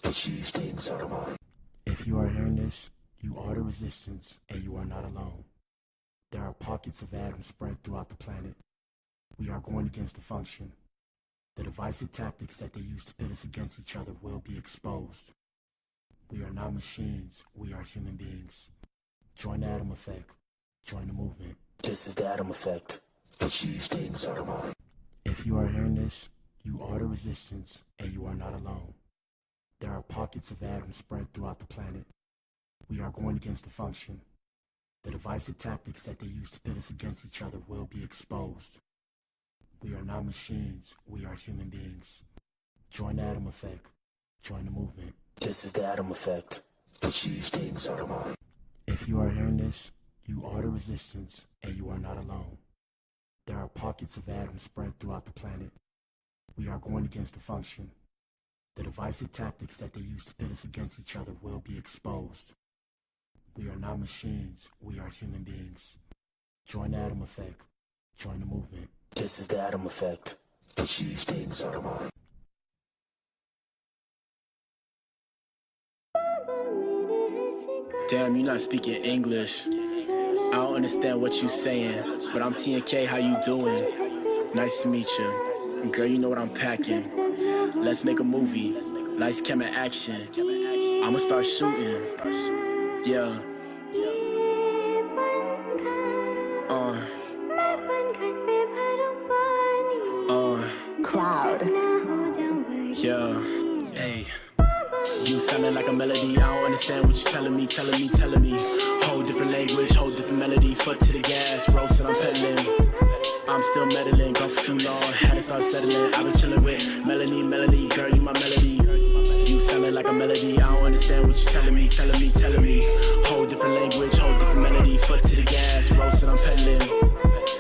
achieve things out of mind. If you are hearing this, you are the resistance, and you are not alone. There are pockets of atoms spread throughout the planet. We are going against the function. The divisive tactics that they use to pit us against each other will be exposed. We are not machines, we are human beings. Join the Atom Effect. Join the movement. This is the Atom Effect. Achieve things out of mind. If you are hearing this, you are the resistance, and you are not alone. There are pockets of atoms spread throughout the planet. We are going against the function. The divisive tactics that they use to pit us against each other will be exposed. We are not machines, we are human beings. Join the Atom Effect. Join the movement. This is the Atom Effect. Achieve things out of mind. If you are hearing this, you are the resistance, and you are not alone. There are pockets of atoms spread throughout the planet. We are going against the function. The divisive tactics that they use to pit us against each other will be exposed. We are not machines, we are human beings. Join the Atom Effect. Join the movement. This is the Atom Effect. Achieve things out of mind. Damn, you're not speaking English. I don't understand what you saying, but I'm TNK, how you doing? Nice to meet you. Girl, you know what I'm packing. Let's make a movie. Lights, camera, action. I'ma start shooting. Yeah. Cloud. Yeah. Hey. You sounding like a melody, I don't understand what you're telling me. Whole different language, whole different melody. Foot to the gas, roasting, I'm pedaling. I'm still meddling, gone for too long, had to start settling. I've been chilling with Melanie, girl, you my melody. You sounding like a melody, I don't understand what you're telling me. Whole different language, whole different melody. Foot to the gas, roasting, I'm pedaling.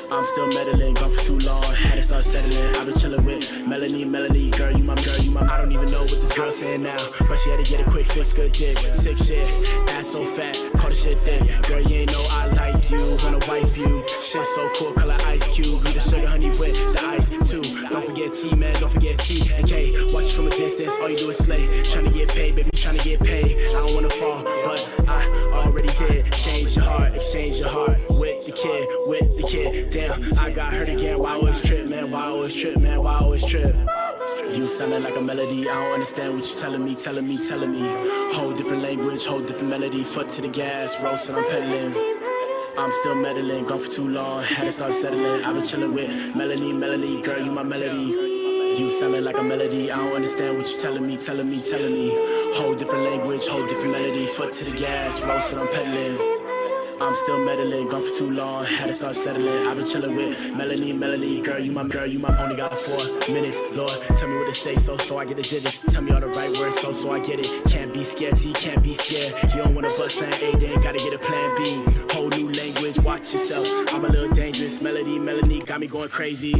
I'm still meddling, gone for too long, had to start settling. I've been chilling with Melanie, girl, you my. I don't even know what this girl saying now, but she had to get a quick fix, good dick, sick shit, ass so fat, call the shit thick. Girl, you ain't know I like you, wanna wife you. Shit so cool, color ice cube, be the sugar honey with the ice too. Don't forget T, man, don't forget T and K. Watch from a distance, all you do is slay. Tryna get paid, baby, tryna get paid. I don't wanna fall, but I already did. Exchange your heart with the kid. Damn, I got hurt again. Why always trip, man? Why always trip? You sounding like a melody. I don't understand what you're telling me. Whole different language, whole different melody. Foot to the gas, roasting, I'm pedaling. I'm still meddling, gone for too long, had to start settling. I've been chilling with Melanie, girl, you my melody. You sounding like a melody. I don't understand what you're telling me. Whole different language, whole different melody. Foot to the gas, roasting, I'm pedaling. I'm still meddling, gone for too long, had to start settling. I've been chilling with Melanie, girl, you my. Only got 4 minutes, Lord, tell me what to say, so I get the digits. Tell me all the right words, so I get it. Can't be scared, T, can't be scared. You don't wanna bust plan A, then gotta get a plan B. Whole new language, watch yourself. I'm a little dangerous, Melanie, got me going crazy.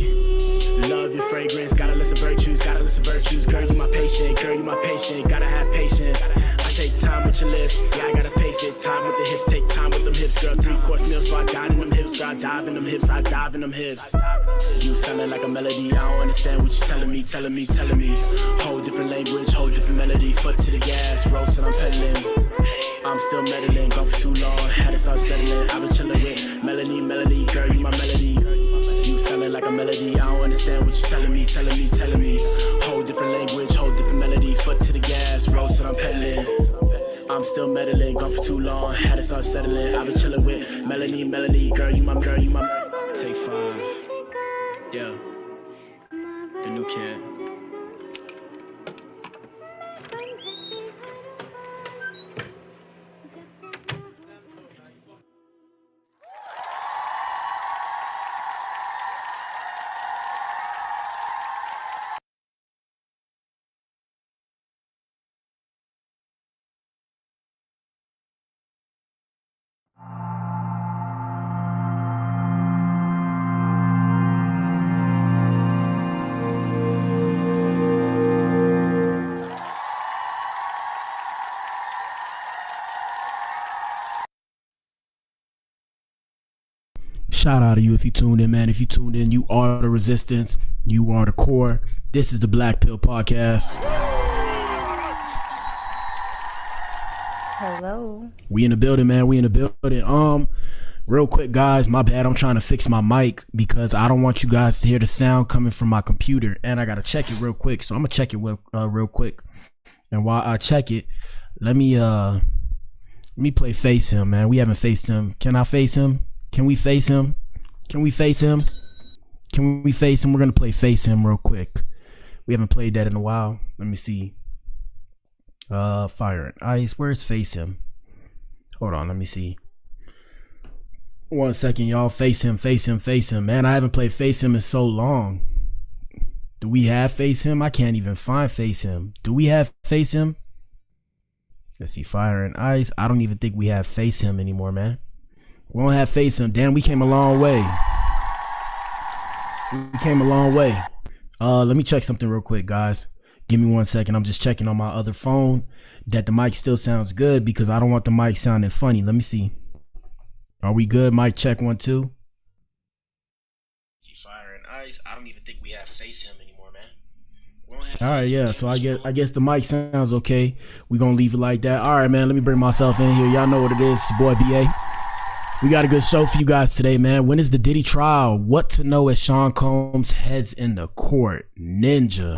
Love your fragrance, gotta listen virtues. Girl, you my patient, gotta have patience. I take time with your lips, yeah, I gotta pace it. Time with the hips, take time with them hips. Girl, 3-course meals, so I dine in them hips. Girl, I dive in them hips. You sounding like a melody, I don't understand what you're telling me. Whole different language, whole different melody. Foot to the gas, roasting, I'm pedaling. I'm still meddling, gone for too long, had to start settling. I've been chilling with Melanie, girl, you my melody. You sounding like a melody, I don't understand what you're telling me. Whole different language, whole different melody. Foot to the gas, roasting, I'm pedaling. I'm still meddling, gone for too long, had to start settling. I've been chilling with Melanie, girl, you my. Take 5, yeah, the new kid. Shout out to you if you tuned in, man. If you tuned in, you are the resistance. You are the core. This is the Blac Pill Podcast. Hello. We in the building, man. We in the building. Real quick, guys, my bad. I'm trying to fix my mic because I don't want you guys to hear the sound coming from my computer, and I gotta check it real quick. So I'm gonna check it real quick. And while I check it, let me play face him, man. We haven't faced him. Can I face him? Can we face him? Can we face him? Can we face him? We're gonna play face him real quick. We haven't played that in a while. Let me see. Fire and Ice. Where's face him? Hold on, let me see. 1 second, y'all. Face him, face him, face him. Man, I haven't played face him in so long. Do we have face him? I can't even find face him. Do we have face him? Let's see. Fire and Ice. I don't even think we have face him anymore, man. We don't have face him. Damn, we came a long way. We came a long way. Let me check something real quick, guys. Give me 1 second. I'm just checking on my other phone that the mic still sounds good because I don't want the mic sounding funny. Let me see. Are we good? Mic check 1 2. See, Fire and Ice. I don't even think we have face him anymore, man. All right, yeah. So I guess the mic sounds okay. We gonna leave it like that. All right, man. Let me bring myself in here. Y'all know what it is. It's your boy BA. We got a good show for you guys today, man. When is the Diddy trial? What to know as Sean Combs heads into court? Ninja.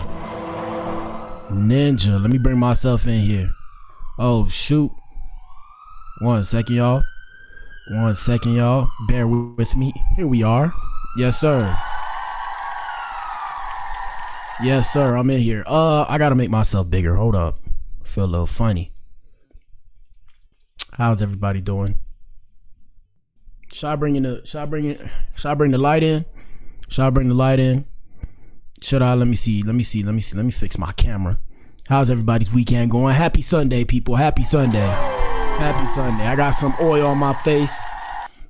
Let me bring myself in here. Oh, shoot. 1 second, y'all. 1 second, y'all. Bear with me. Here we are. Yes, sir. Yes, sir. I'm in here. I gotta make myself bigger. Hold up. I feel a little funny. How's everybody doing? Should I bring the light in? Should I bring the light in? Should I? Let me see. Let me fix my camera. How's everybody's weekend going? Happy Sunday, people. Happy Sunday. Happy Sunday. I got some oil on my face.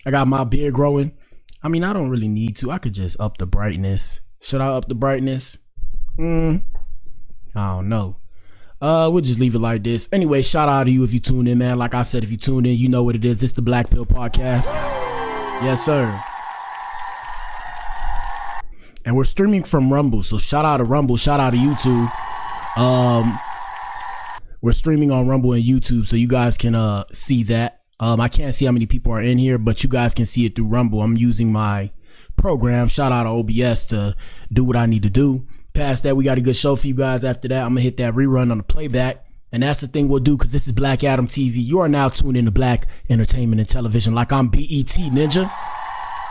I got my beard growing. I mean, I don't really need to. I could just up the brightness. Should I up the brightness? I don't know. We'll just leave it like this. Anyway, shout out to you if you tuned in, man. Like I said, if you tuned in, you know what it is. This is the Blac Pill Podcast. Yes, sir. And we're streaming from Rumble. So shout out to Rumble. Shout out to YouTube. We're streaming on Rumble and YouTube, so you guys can see that. I can't see how many people are in here, but you guys can see it through Rumble. I'm using my program. Shout out to OBS to do what I need to do. Past that, we got a good show for you guys. After that, I'm gonna hit that rerun on the playback, and that's the thing we'll do because this is Black Adam TV. You are now tuned into Black Entertainment and Television, like I'm BET, ninja.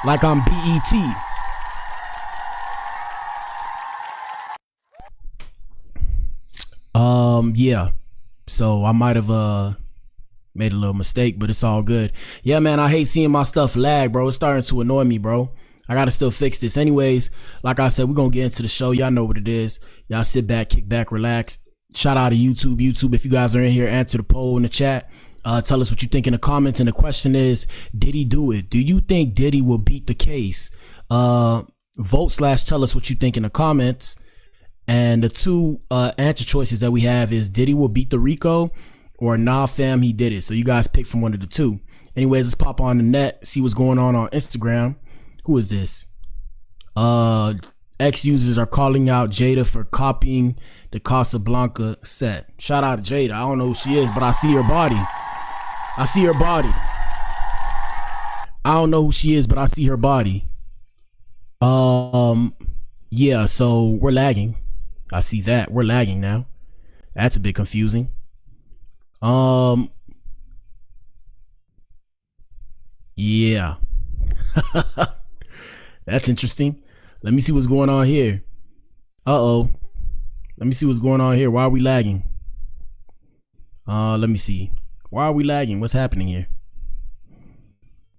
Like I'm BET. Yeah. So I might have made a little mistake, but it's all good. Yeah, man, I hate seeing my stuff lag, bro. It's starting to annoy me, bro. I gotta still fix this. Anyways, like I said, we're gonna get into the show. Y'all know what it is. Y'all sit back, kick back, relax. Shout out to YouTube. If you guys are in here, answer the poll in the chat. Tell us what you think in the comments. And the question is, did he do it? Do you think Diddy will beat the case? Vote / tell us what you think in the comments. And the two answer choices that we have is Diddy will beat the Rico or nah fam, he did it. So you guys pick from one of the two. Anyways, let's pop on the net, see what's going on Instagram. Who is this? X users are calling out Jada for copying the Casablanca set. Shout out to Jada. I don't know who she is, but I see her body. I don't know who she is, but I see her body. Yeah, so we're lagging. I see that. We're lagging now. That's a bit confusing. Yeah. That's interesting. Let me see what's going on here. Let me see what's going on here. Why are we lagging? Let me see. Why are we lagging? What's happening here?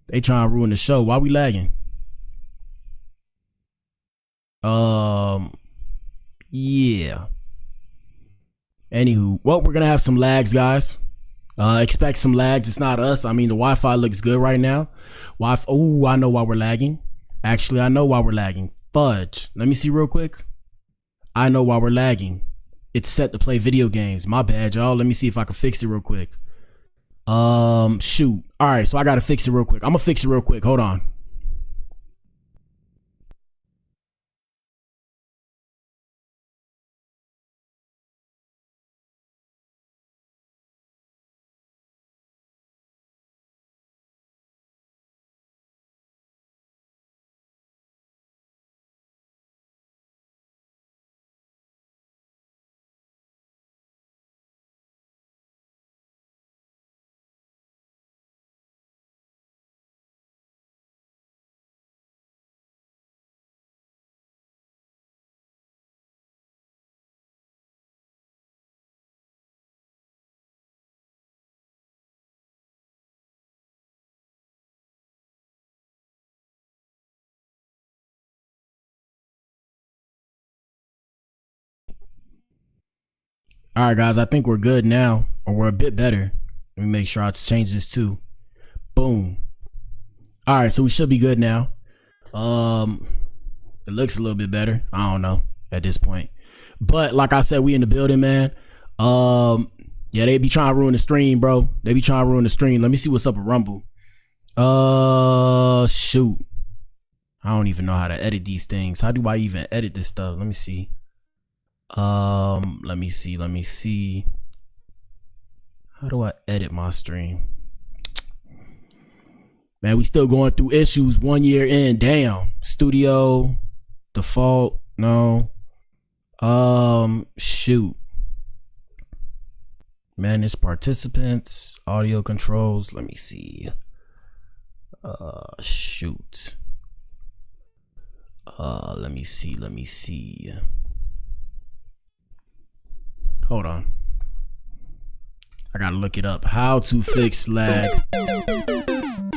They trying to ruin the show. Why are we lagging? Yeah. Anywho, well, we're gonna have some lags, guys. Expect some lags. It's not us. I mean, the Wi-Fi looks good right now. Oh, I know why we're lagging. Actually, I know why we're lagging. Fudge. Let me see real quick. I know why we're lagging. It's set to play video games. My bad, y'all. Let me see if I can fix it real quick. Shoot. All right, so I gotta fix it real quick. I'm gonna fix it real quick. Hold on. All right, guys, I think we're good now, or we're a bit better. Let me make sure I change this too. Boom. All right, so we should be good now. It looks a little bit better. I don't know at this point, but like I said, we in the building, man. Yeah, they be trying to ruin the stream, bro. They be trying to ruin the stream. Let me see what's up with Rumble. Shoot. I don't even know how to edit these things. How do I even edit this stuff? Let me see. Let me see. How do I edit my stream? Man, we still going through issues 1 year in. Damn. Studio, default, no. Shoot. Manage participants, audio controls. Let me see. Shoot. Let me see. Hold on. I gotta look it up. How to fix lag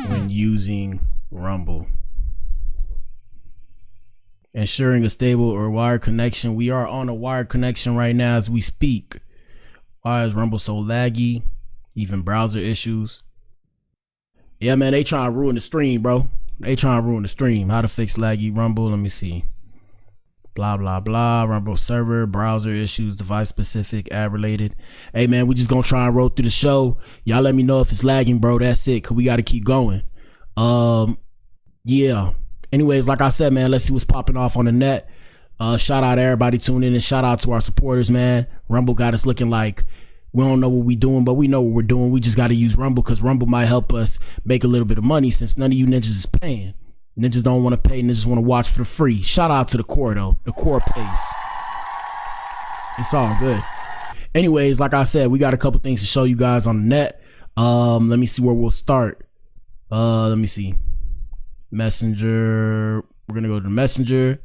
when using Rumble. Ensuring a stable or wired connection. We are on a wired connection right now as we speak. Why is Rumble so laggy? Even browser issues. Yeah, man, they trying to ruin the stream, bro. They trying to ruin the stream. How to fix laggy Rumble. Let me see. Blah, blah, blah. Rumble server, browser issues, device specific, ad related. Hey, man, we just gonna try and roll through the show. Y'all let me know if it's lagging, bro. That's it, because we got to keep going. Yeah. Anyways, like I said, man, let's see what's popping off on the net. Shout out to everybody tuning in, and shout out to our supporters, man. Rumble got us looking like we don't know what we doing, but we know what we're doing. We just got to use Rumble because Rumble might help us make a little bit of money since none of you ninjas is paying. Ninjas don't want to pay. Ninjas want to watch for the free. Shout out to the core, though. The core pays. It's all good. Anyways, like I said, we got a couple things to show you guys on the net. Let me see where we'll start. Let me see. Messenger. We're going to go to the Messenger.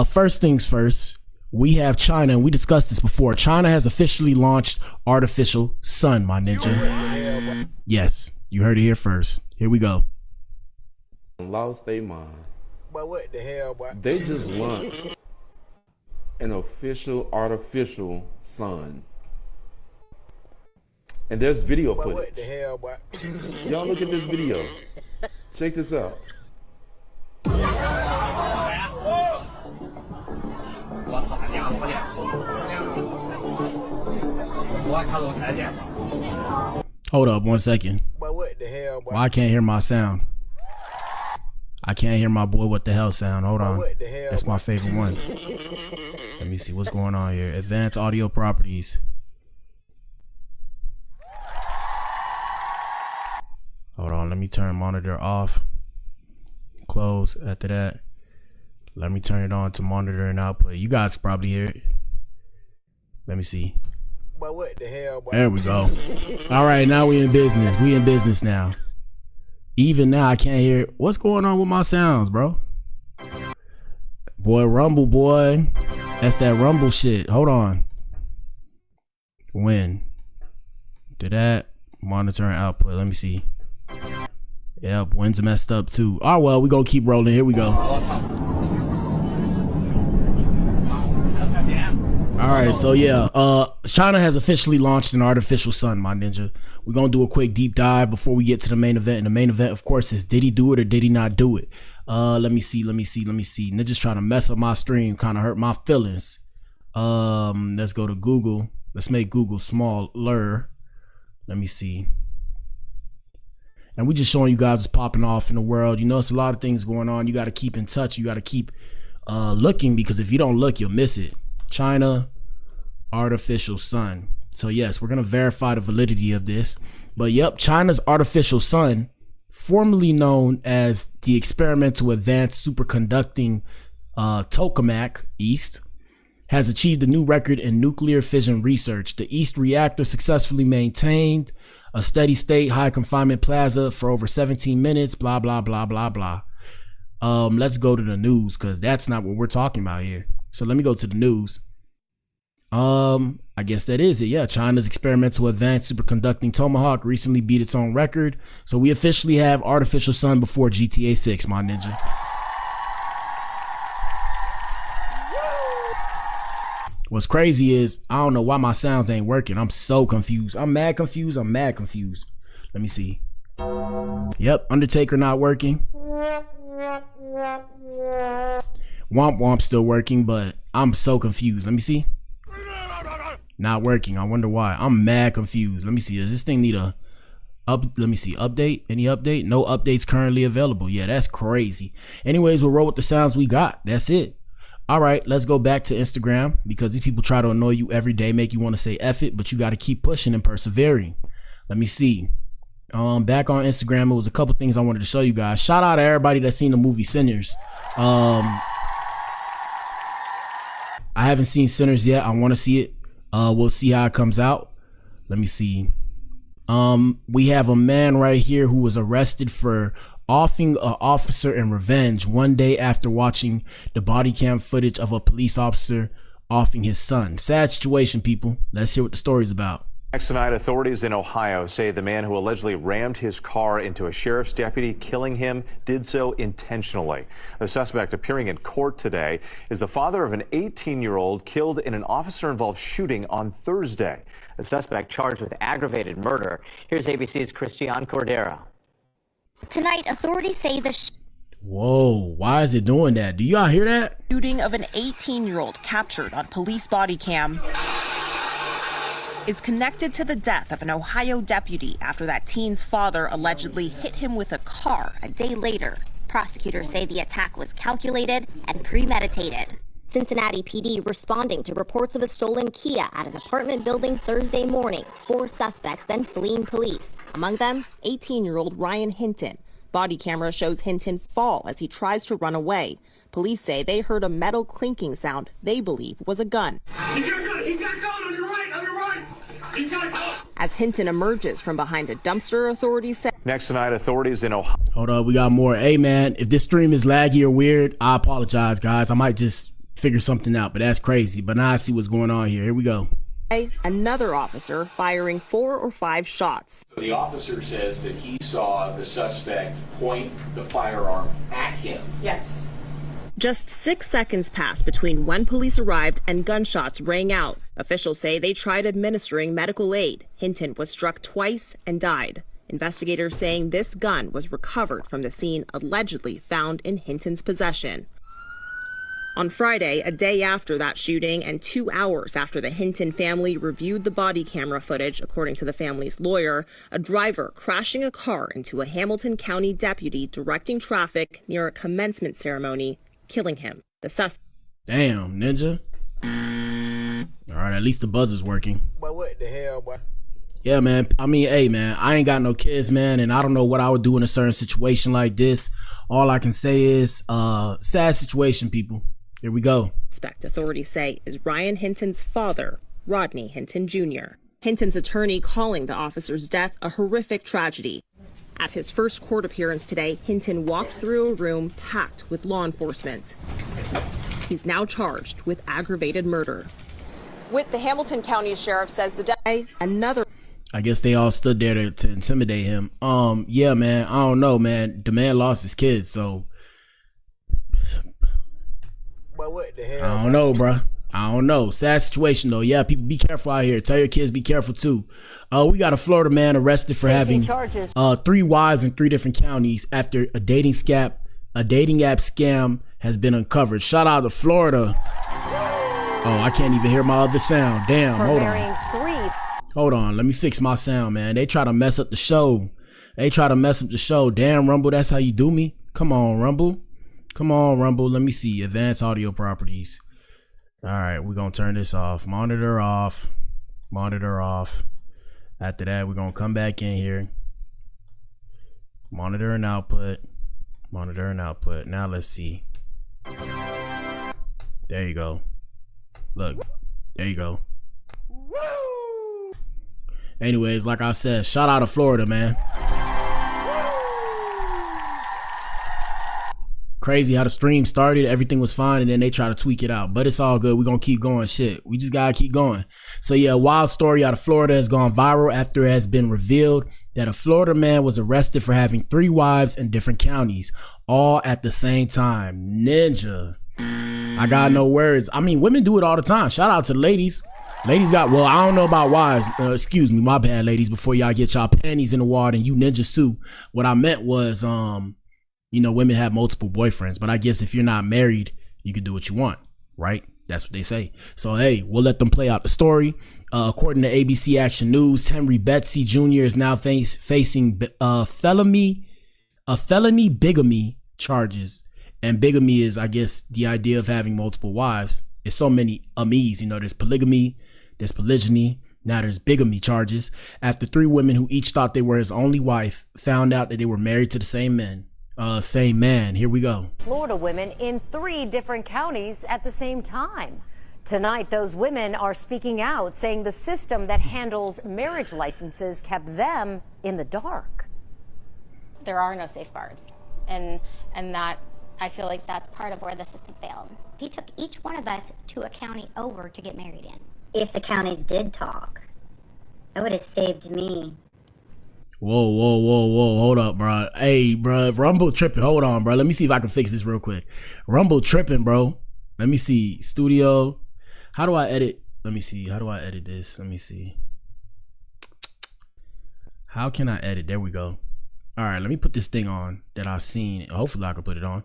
First things first, we have China, and we discussed this before. China has officially launched artificial sun, my ninja. Yes, you heard it here first. Here we go. Lost their mind. But what the hell, boy? They just launched an official artificial sun. And there's video footage. What the hell, boy? Y'all look at this video. Check this out. Hold up 1 second. But what the hell, boy? Well, I can't hear my sound. I can't hear my boy what the hell sound. Hold on. What the hell, that's my favorite one. Let me see what's going on here. Advanced audio properties. Hold on. Let me turn monitor off. Close. After that, let me turn it on to monitor and output. You guys can probably hear it. Let me see. But what the hell, boy? There we go. All right, now we in business. We in business now. Even now, I can't hear. What's going on with my sounds, bro? Boy, Rumble, boy. That's that Rumble shit. Hold on. When? Do that. Monitor and output. Let me see. Yep, when's messed up too. Oh, well, we gonna keep rolling. Here we go. All right, so yeah, China has officially launched an artificial sun, my ninja. We're gonna do a quick deep dive before we get to the main event. And the main event, of course, is did he do it or did he not do it? Let me see. Ninja's trying to mess up my stream, kind of hurt my feelings. Let's go to Google. Let's make Google smaller. Let me see. And we just showing you guys what's popping off in the world. You know, it's a lot of things going on. You got to keep in touch. You got to keep looking, because if you don't look, you'll miss it. China artificial sun. So yes, we're gonna verify the validity of this. But yep, China's artificial sun, formerly known as the Experimental Advanced Superconducting Tokamak East, has achieved a new record in nuclear fission research. The East reactor successfully maintained a steady state high confinement plasma for over 17 minutes. Blah blah blah blah blah. Let's go to the news, because that's not what we're talking about here. So let me go to the news. I guess that is it. Yeah, China's Experimental Advanced Superconducting Tomahawk recently beat its own record. So we officially have artificial sun before GTA 6, my ninja. What's crazy is I don't know why my sounds ain't working. I'm so confused. I'm mad confused. Let me see. Yep, Undertaker not working. Womp Womp still working, but I'm so confused. Let me see. Not working. I wonder why. I'm mad confused. Let me see. Does this thing need a let me see. Update? Any update? No updates currently available. Yeah, that's crazy. Anyways, we'll roll with the sounds we got. That's it. All right, let's go back to Instagram, because these people try to annoy you every day, make you want to say F it, but you got to keep pushing and persevering. Let me see. Back on Instagram, it was a couple things I wanted to show you guys. Shout out to everybody that's seen the movie Sinners. I haven't seen Sinners yet. I want to see it. We'll see how it comes out. Let me see. We have a man right here who was arrested for offing an officer in revenge one day after watching the body cam footage of a police officer offing his son. Sad situation, people. Let's hear what the story's about. Next tonight, authorities in Ohio say the man who allegedly rammed his car into a sheriff's deputy, killing him, did so intentionally. The suspect appearing in court today is the father of an 18-year-old killed in an officer-involved shooting on Thursday. The suspect charged with aggravated murder. Here's ABC's Christiane Cordero. Tonight, authorities say the Whoa, why is it doing that? Do y'all hear that? Shooting of an 18-year-old captured on police body cam is connected to the death of an Ohio deputy after that teen's father allegedly hit him with a car a day later. prosecutors say the attack was calculated and premeditated. Cincinnati PD responding to reports of a stolen Kia at an apartment building Thursday morning. 4 suspects then fleeing police. Among them, 18-year-old Ryan Hinton. Body camera shows Hinton fall as he tries to run away. Police say they heard a metal clinking sound they believe was a gun. He's got a gun! He's got a gun! On your right! On your right! He's got a gun! As Hinton emerges from behind a dumpster, authorities say. Next tonight, authorities in Ohio. Hold on, we got more. Hey, man, if this stream is laggy or weird, I apologize, guys. I might just figure something out, but that's crazy. But now I see what's going on here. Here we go. Another officer firing 4 or 5 shots. The officer says that he saw the suspect point the firearm at him. Yes. Just 6 seconds passed between when police arrived and gunshots rang out. Officials say they tried administering medical aid. Hinton was struck twice and died. Investigators saying this gun was recovered from the scene allegedly found in Hinton's possession. On Friday, a day after that shooting and 2 hours after the Hinton family reviewed the body camera footage, according to the family's lawyer, a driver crashing a car into a Hamilton County deputy directing traffic near a commencement ceremony, killing him. The suspect. Damn, Ninja. All right, at least the buzzer's working. But what the hell, boy? Yeah, man. I mean, hey, man, I ain't got no kids, man, and I don't know what I would do in a certain situation like this. All I can say is, sad situation, people. Here we go. Suspect, authorities say, is Ryan Hinton's father, Rodney Hinton Jr. Hinton's attorney calling the officer's death a horrific tragedy. At his first court appearance today, Hinton walked through a room packed with law enforcement. He's now charged with aggravated murder. With the Hamilton County Sheriff says the day, another. I guess they all stood there to intimidate him. Yeah, man, I don't know, man. The man lost his kids, so. But what the hell? I don't know, bro. I don't know. Sad situation, though. Yeah, people, be careful out here. Tell your kids, be careful, too. We got a Florida man arrested for having 3 wives in 3 different counties after a dating app scam has been uncovered. Shout out to Florida. Oh, I can't even hear my other sound. Damn, hold on. Hold on, let me fix my sound, man. They try to mess up the show. Damn, Rumble, that's how you do me? Come on, Rumble. Let me see. Advanced audio properties. All right, we're going to turn this off. Monitor off. After that, we're going to come back in here. Monitor and output. Now let's see. There you go. Look, there you go. Anyways, like I said, shout out to Florida, man. Crazy how the stream started, everything was fine, and then they try to tweak it out, but it's all good. We're gonna keep going. Shit, we just gotta keep going. So yeah, a wild story out of Florida has gone viral after it has been revealed that a Florida man was arrested for having 3 wives in different counties, all at the same time. Ninja. I got no words. I mean, women do it all the time. Shout out to the ladies. Ladies got, well, I don't know about wives. Excuse me, my bad, ladies. Before y'all get y'all panties in the water and you ninja sue. What I meant was, women have multiple boyfriends. But I guess if you're not married, you can do what you want, right? That's what they say. So, hey, we'll let them play out the story. According to ABC Action News, Henry Betsy Jr. is now facing felony bigamy charges. And bigamy is, I guess, the idea of having multiple wives. It's so many amies. There's polygamy, there's polygyny, now there's bigamy charges. After 3 women who each thought they were his only wife found out that they were married to the same man. Here we go. Florida women in 3 different counties at the same time. Tonight, those women are speaking out, saying the system that handles marriage licenses kept them in the dark. There are no safeguards, and that, I feel like that's part of where the system failed. He took each one of us to a county over to get married in. If the counties did talk, that would have saved me. Whoa. Hold up, bro. Hey, bro. Rumble tripping. Hold on, bro. Let me see if I can fix this real quick. Rumble tripping, bro. Let me see. Studio. How do I edit? Let me see. How do I edit this? Let me see. How can I edit? There we go. All right, let me put this thing on that I seen. Hopefully I can put it on.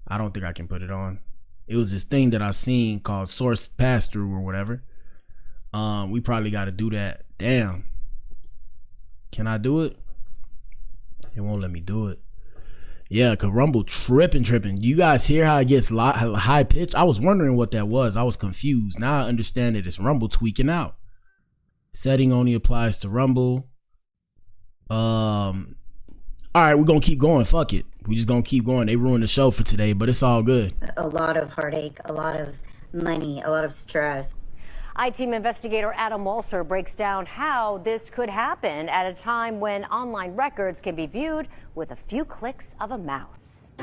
I don't think I can put it on. It was this thing that I seen called source pass through or whatever. We probably got to do that. Damn. Can I do it? It won't let me do it. Yeah, cause Rumble tripping. You guys hear how it gets high pitch? I was wondering what that was. I was confused. Now I understand that it's Rumble tweaking out. Setting only applies to Rumble. All right, we're gonna keep going. Fuck it. We just gonna keep going. They ruined the show for today, but it's all good. A lot of heartache, a lot of money, a lot of stress. I-Team investigator Adam Walser breaks down how this could happen at a time when online records can be viewed with a few clicks of a mouse.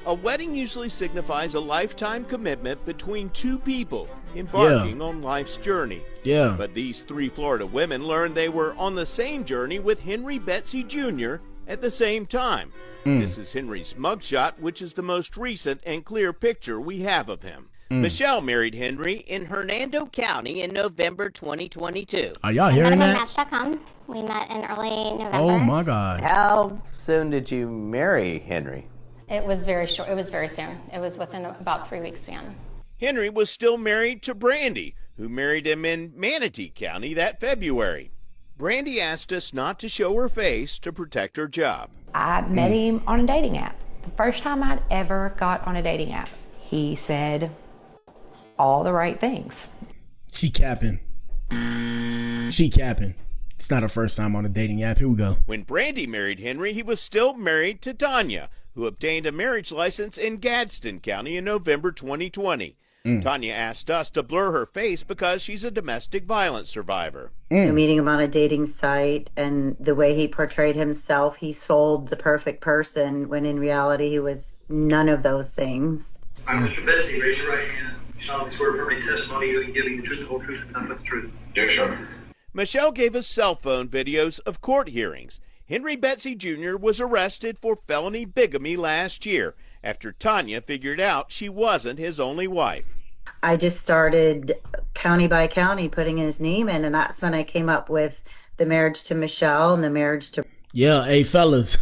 A wedding usually signifies a lifetime commitment between 2 people embarking on life's journey. Yeah. But these 3 Florida women learned they were on the same journey with Henry Betsy Jr. at the same time. This is Henry's mugshot, which is the most recent and clear picture we have of him. Michelle married Henry in Hernando County in November 2022. Are y'all hearing that? Match.com. We met in early November. Oh my God. How soon did you marry Henry? It was very short. It was very soon. It was within about 3 weeks span. Henry was still married to Brandy, who married him in Manatee County that February. Brandy asked us not to show her face to protect her job. I met him on a dating app. The first time I'd ever got on a dating app. He said all the right things. She capping. It's not her first time on a dating app. Here we go. When Brandy married Henry, he was still married to Tanya, who obtained a marriage license in Gadsden County in November 2020. Tanya asked us to blur her face because she's a domestic violence survivor. Meeting him on a dating site and the way he portrayed himself, he sold the perfect person when in reality he was none of those things. I'm Mr. Betsy, raise your right hand. You solemnly swear to affirm any testimony you give me the truth, the whole truth, and nothing but the truth. Yes, sir. Michelle gave us cell phone videos of court hearings. Henry Betsy Jr. was arrested for felony bigamy last year after Tanya figured out she wasn't his only wife. I just started county by county putting his name in, and that's when I came up with the marriage to Michelle and the marriage to... Yeah, hey, fellas.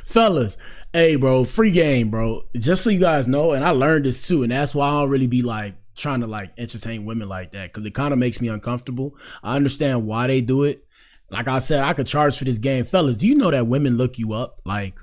Fellas, hey, bro, free game, bro. Just so you guys know, and I learned this too, and that's why I don't really be like trying to like entertain women like that, because it kind of makes me uncomfortable. I understand why they do it. Like I said, I could charge for this game. Fellas, do you know that women look you up? Like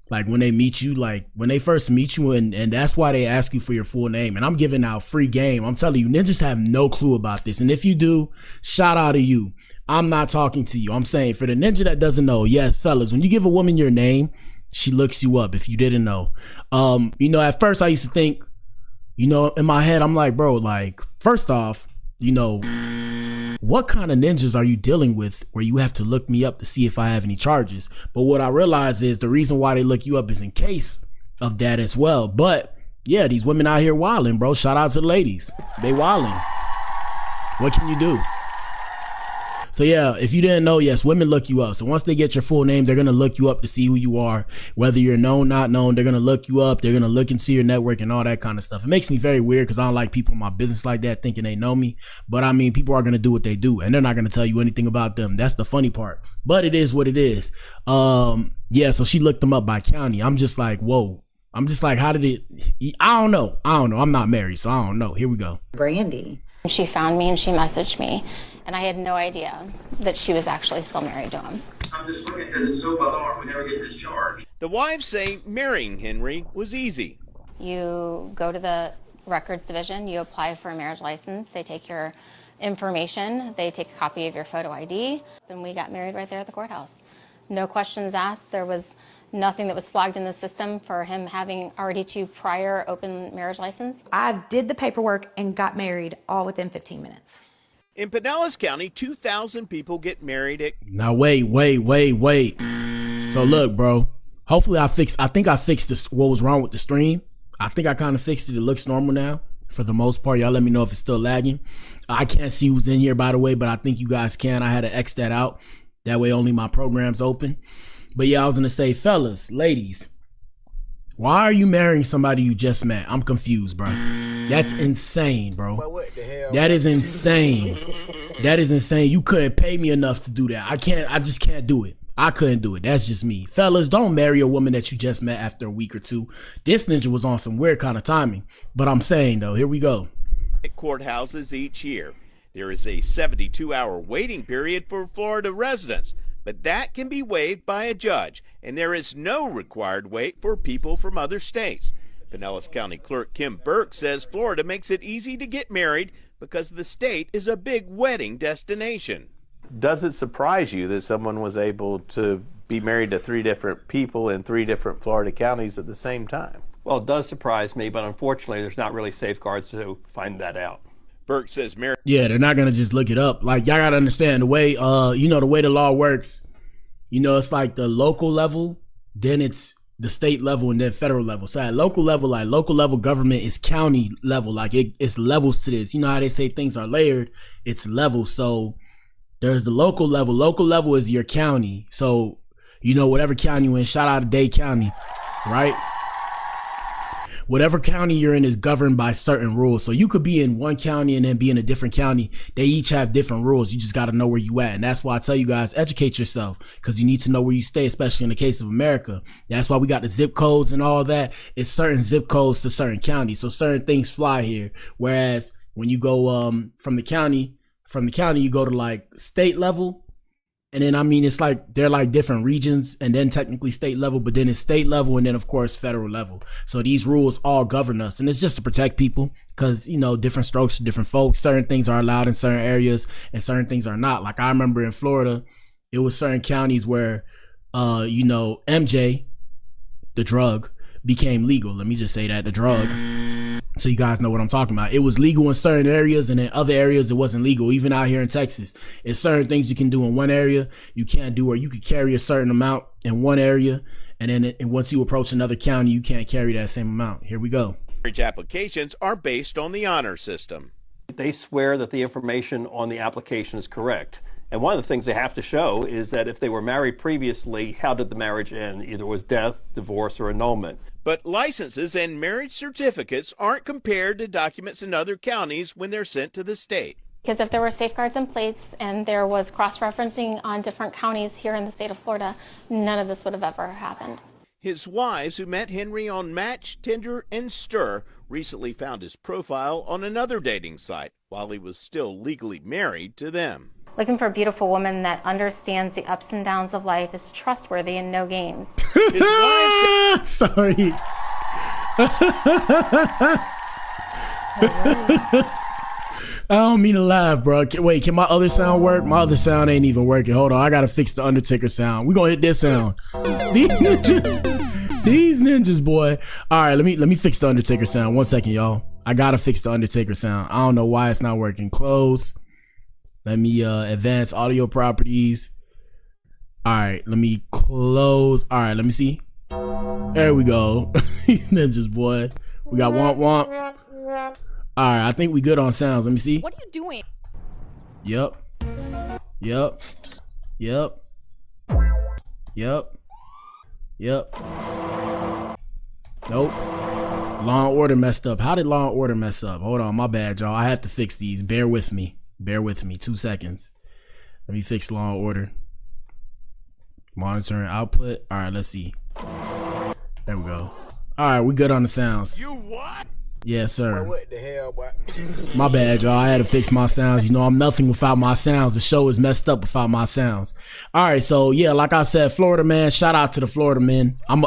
when they meet you, like when they first meet you, and that's why they ask you for your full name. And I'm giving out free game. I'm telling you, ninjas have no clue about this. And if you do, shout out to you. I'm not talking to you. I'm saying for the ninja that doesn't know, yes, fellas, when you give a woman your name, she looks you up if you didn't know. At first I used to think, in my head, I'm like, bro, like, first off, what kind of ninjas are you dealing with where you have to look me up to see if I have any charges? But what I realize is the reason why they look you up is in case of that as well. But yeah, these women out here wilding, bro. Shout out to the ladies. They wilding. What can you do? So yeah, if you didn't know, yes, women look you up. So once they get your full name, they're going to look you up to see who you are. Whether you're known, not known, they're going to look you up. They're going to look into your network and all that kind of stuff. It makes me very weird because I don't like people in my business like that thinking they know me. But I mean, people are going to do what they do and they're not going to tell you anything about them. That's the funny part. But it is what it is. Yeah, so she looked them up by county. I'm just like, whoa. I'm just like, how did it? I don't know. I'm not married, so I don't know. Here we go. Brandy. She found me and she messaged me, and I had no idea that she was actually still married to him. I'm just looking because it's so bizarre. We never get discharged. The wives say marrying Henry was easy. You go to the records division, you apply for a marriage license, they take your information, they take a copy of your photo ID, then we got married right there at the courthouse. No questions asked. There was nothing that was flagged in the system for him having already 2 prior open marriage license. I did the paperwork and got married all within 15 minutes. In Pinellas County, 2,000 people get married at... Now wait. So look, bro. Hopefully I think I fixed this, what was wrong with the stream. I think I kind of fixed it. It looks normal now. For the most part, y'all let me know if it's still lagging. I can't see who's in here, by the way, but I think you guys can. I had to X that out. That way only my program's open. But yeah, I was going to say, fellas, ladies, why are you marrying somebody you just met? I'm confused, bro. That's insane, bro. But what the hell? That is insane. That is insane. You couldn't pay me enough to do that. I just can't do it. I couldn't do it. That's just me. Fellas, don't marry a woman that you just met after a week or two. This ninja was on some weird kind of timing. But I'm saying, though, here we go. At courthouses each year, there is a 72-hour waiting period for Florida residents. But that can be waived by a judge, and there is no required wait for people from other states. Pinellas County Clerk Kim Burke says Florida makes it easy to get married because the state is a big wedding destination. Does it surprise you that someone was able to be married to 3 different people in 3 different Florida counties at the same time? Well, it does surprise me, but unfortunately, there's not really safeguards to find that out. Burke says marriage. Yeah, they're not going to just look it up. Like, y'all got to understand the way, the way the law works, it's like the local level, then it's the state level, and then federal level. So at local level government is county level. Like, it's levels to this. You know how they say things are layered? It's levels. So there's the local level. Local level is your county. So, whatever county you're in, shout out to Dade County, right? Whatever county you're in is governed by certain rules. So you could be in one county and then be in a different county. They each have different rules. You just got to know where you at. And that's why I tell you guys, educate yourself, because you need to know where you stay, especially in the case of America. That's why we got the zip codes and all that. It's certain zip codes to certain counties. So certain things fly here. Whereas when you go from the county, you go to like state level. And then, it's like, they're like different regions and then technically state level, but then it's state level and then, of course, federal level. So these rules all govern us. And it's just to protect people because, different strokes for different folks. Certain things are allowed in certain areas and certain things are not. Like I remember in Florida, it was certain counties where, MJ, the drug, became legal. Let me just say that, the drug. So you guys know what I'm talking about. It was legal in certain areas and in other areas it wasn't legal. Even out here in Texas, it's certain things you can do in one area you can't do, or you could carry a certain amount in one area, and then once you approach another county, you can't carry that same amount. Here we go. Marriage applications are based on the honor system. They swear that the information on the application is correct. And one of the things they have to show is that if they were married previously, how did the marriage end? Either was death, divorce, or annulment. But licenses and marriage certificates aren't compared to documents in other counties when they're sent to the state. Because if there were safeguards in place and there was cross-referencing on different counties here in the state of Florida, none of this would have ever happened. His wives, who met Henry on Match, Tinder, and Stir, recently found his profile on another dating site while he was still legally married to them. Looking for a beautiful woman that understands the ups and downs of life, is trustworthy, and no games. His wife Sorry. I don't mean to laugh, bro. Wait, can my other sound work? My other sound ain't even working. Hold on, I gotta fix the Undertaker sound. We gonna hit this sound. These ninjas, boy. All right, let me fix the Undertaker sound. 1 second, y'all. I gotta fix the Undertaker sound. I don't know why it's not working. Close. Let me advance audio properties. All right, let me close. All right, let me see. There we go. These ninjas, boy. We got womp womp. All right, I think we good on sounds. Let me see. What are you doing? Yep. Yep. Nope. Law and Order messed up. How did Law and Order mess up? Hold on, my bad, y'all. I have to fix these. Bear with me. 2 seconds. Let me fix Law and Order. Monitoring output. All right, let's see. There we go. All right, we good on the sounds. You what? Yes, sir. Boy, what the hell, boy? My bad, y'all. I had to fix my sounds. You know, I'm nothing without my sounds. The show is messed up without my sounds. All right, so yeah, like I said, Florida man. Shout out to the Florida men. I'm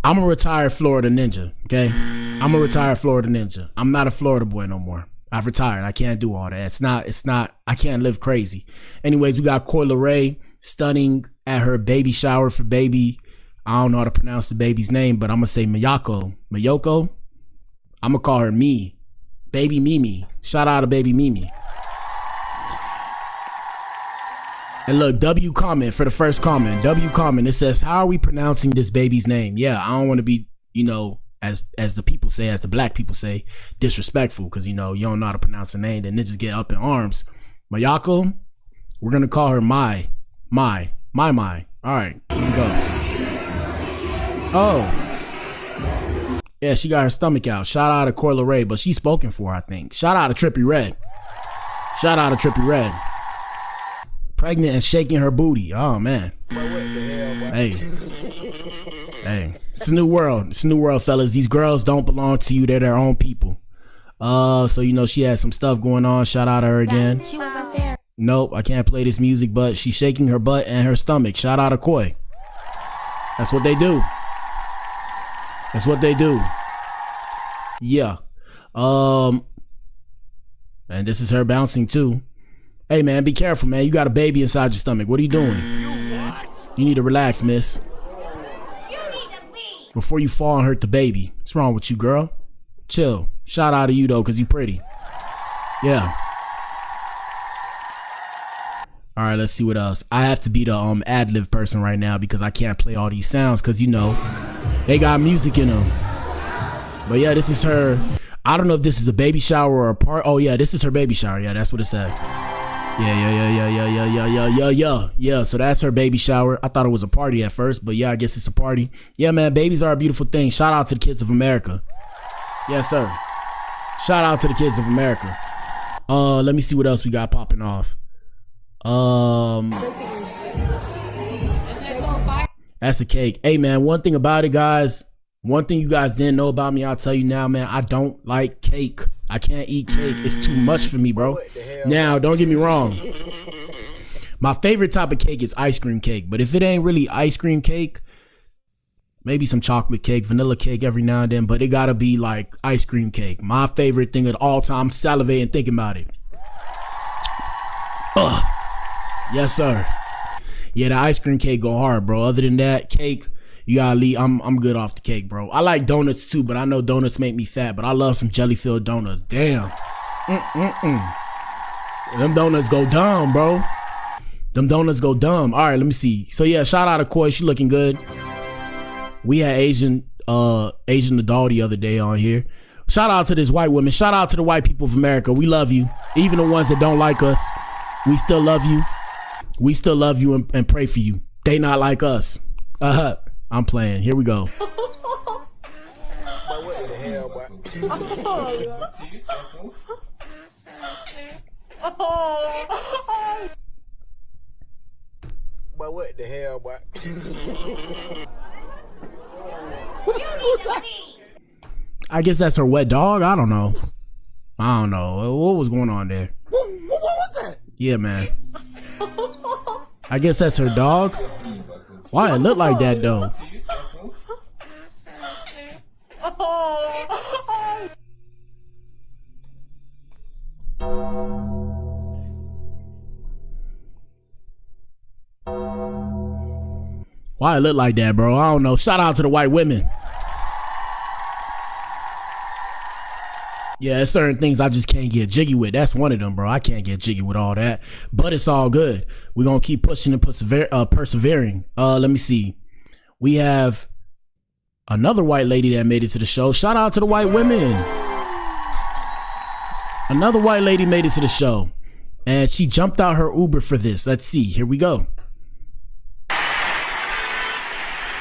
a retired Florida ninja. Okay, I'm a retired Florida ninja. I'm not a Florida boy no more. I've retired. I can't do all that. It's not. I can't live crazy. Anyways, we got Coi Leray stunning at her baby shower for baby. I don't know how to pronounce the baby's name, but I'm gonna say Mayoko. I'm gonna call her Baby Mimi. Shout out to Baby Mimi. And look, W comment for the first comment. W comment. It says, "How are we pronouncing this baby's name?" Yeah, I don't want to be, as the people say, as the black people say, disrespectful, because you don't know how to pronounce the name, then niggas get up in arms. Mayako, we're gonna call her My. All right, here we go. Oh, yeah, she got her stomach out. Shout out to Coi Leray, but she's spoken for, I think. Shout out to Trippie Redd. Pregnant and shaking her booty. Oh man. Hey, it's a new world, fellas. These girls don't belong to you. They're their own people. So she has some stuff going on. Shout out to her again. She was unfair. Nope, I can't play this music, but she's shaking her butt and her stomach. Shout out to Coi. That's what they do. Yeah. And this is her bouncing too. Hey man, be careful, man. You got a baby inside your stomach. What are you doing? You need to relax, miss. Before you fall and hurt the baby. What's wrong with you, girl? Chill. Shout out to you though, cause you pretty. Yeah. All right, let's see what else. I have to be the ad-lib person right now because I can't play all these sounds because they got music in them. But yeah, this is her. I don't know if this is a baby shower or a part. Oh yeah, this is her baby shower. Yeah, that's what it said. Yeah. So that's her baby shower. I thought it was a party at first, but yeah, I guess it's a party. Yeah, man, babies are a beautiful thing. Shout out to the kids of America. Yes, sir. Shout out to the kids of America. Let me see what else we got popping off. That's a cake. Hey, man, one thing about it, guys. One thing you guys didn't know about me, I'll tell you now, man. I don't like cake. I can't eat cake. It's too much for me, bro. Now, don't get me wrong. My favorite type of cake is ice cream cake. But if it ain't really ice cream cake, maybe some chocolate cake, vanilla cake every now and then. But it gotta be like ice cream cake. My favorite thing at all time. I'm salivating thinking about it. Ugh. Yes, sir. Yeah, the ice cream cake go hard, bro. Other than that, cake, you gotta leave. I'm good off the cake, bro. I like donuts too, but I know donuts make me fat. But I love some jelly-filled donuts. Damn. Them donuts go dumb, bro. Them donuts go dumb. All right, let me see. So yeah, shout out to Coi. She looking good. We had Asian adult the other day on here. Shout out to this white woman. Shout out to the white people of America. We love you. Even the ones that don't like us, we still love you. We still love you and pray for you. They not like us. I'm playing. Here we go. What the hell, boy? But what the hell, boy? I guess that's her wet dog. I don't know. What was going on there? What was that? Yeah, man. I guess that's her dog. Why it look like that though? Why it look like that, bro? I don't know. Shout out to the white women. Yeah, there's certain things I just can't get jiggy with. That's one of them, bro. I can't get jiggy with all that. But it's all good. We're going to keep pushing and persevering. Let me see. We have another white lady that made it to the show. Shout out to the white women. Another white lady made it to the show. And she jumped out her Uber for this. Let's see. Here we go.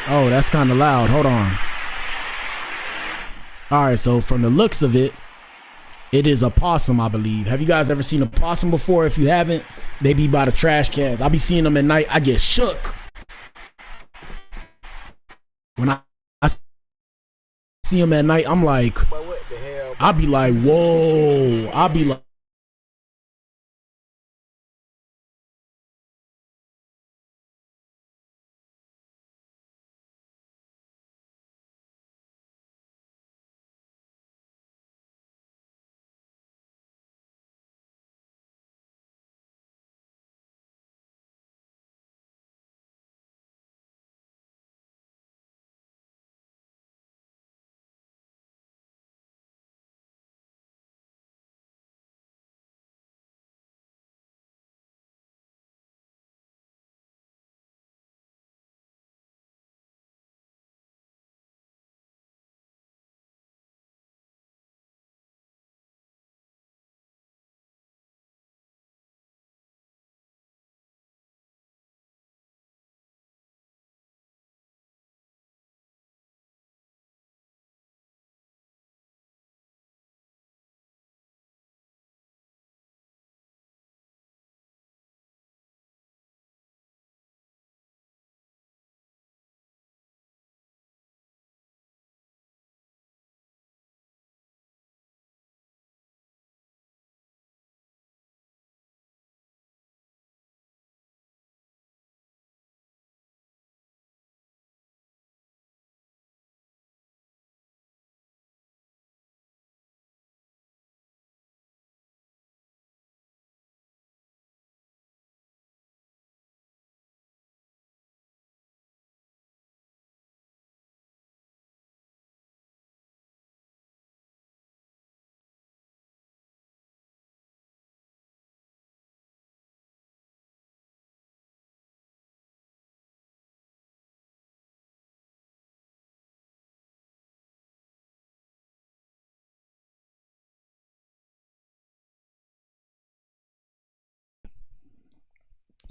Oh, that's kind of loud. Hold on. All right, so from the looks of it, it is a possum, I believe. Have you guys ever seen a possum before? If you haven't, they be by the trash cans. I be seeing them at night. I get shook. When I see them at night, I'm like, I'll be like, whoa. I'll be like,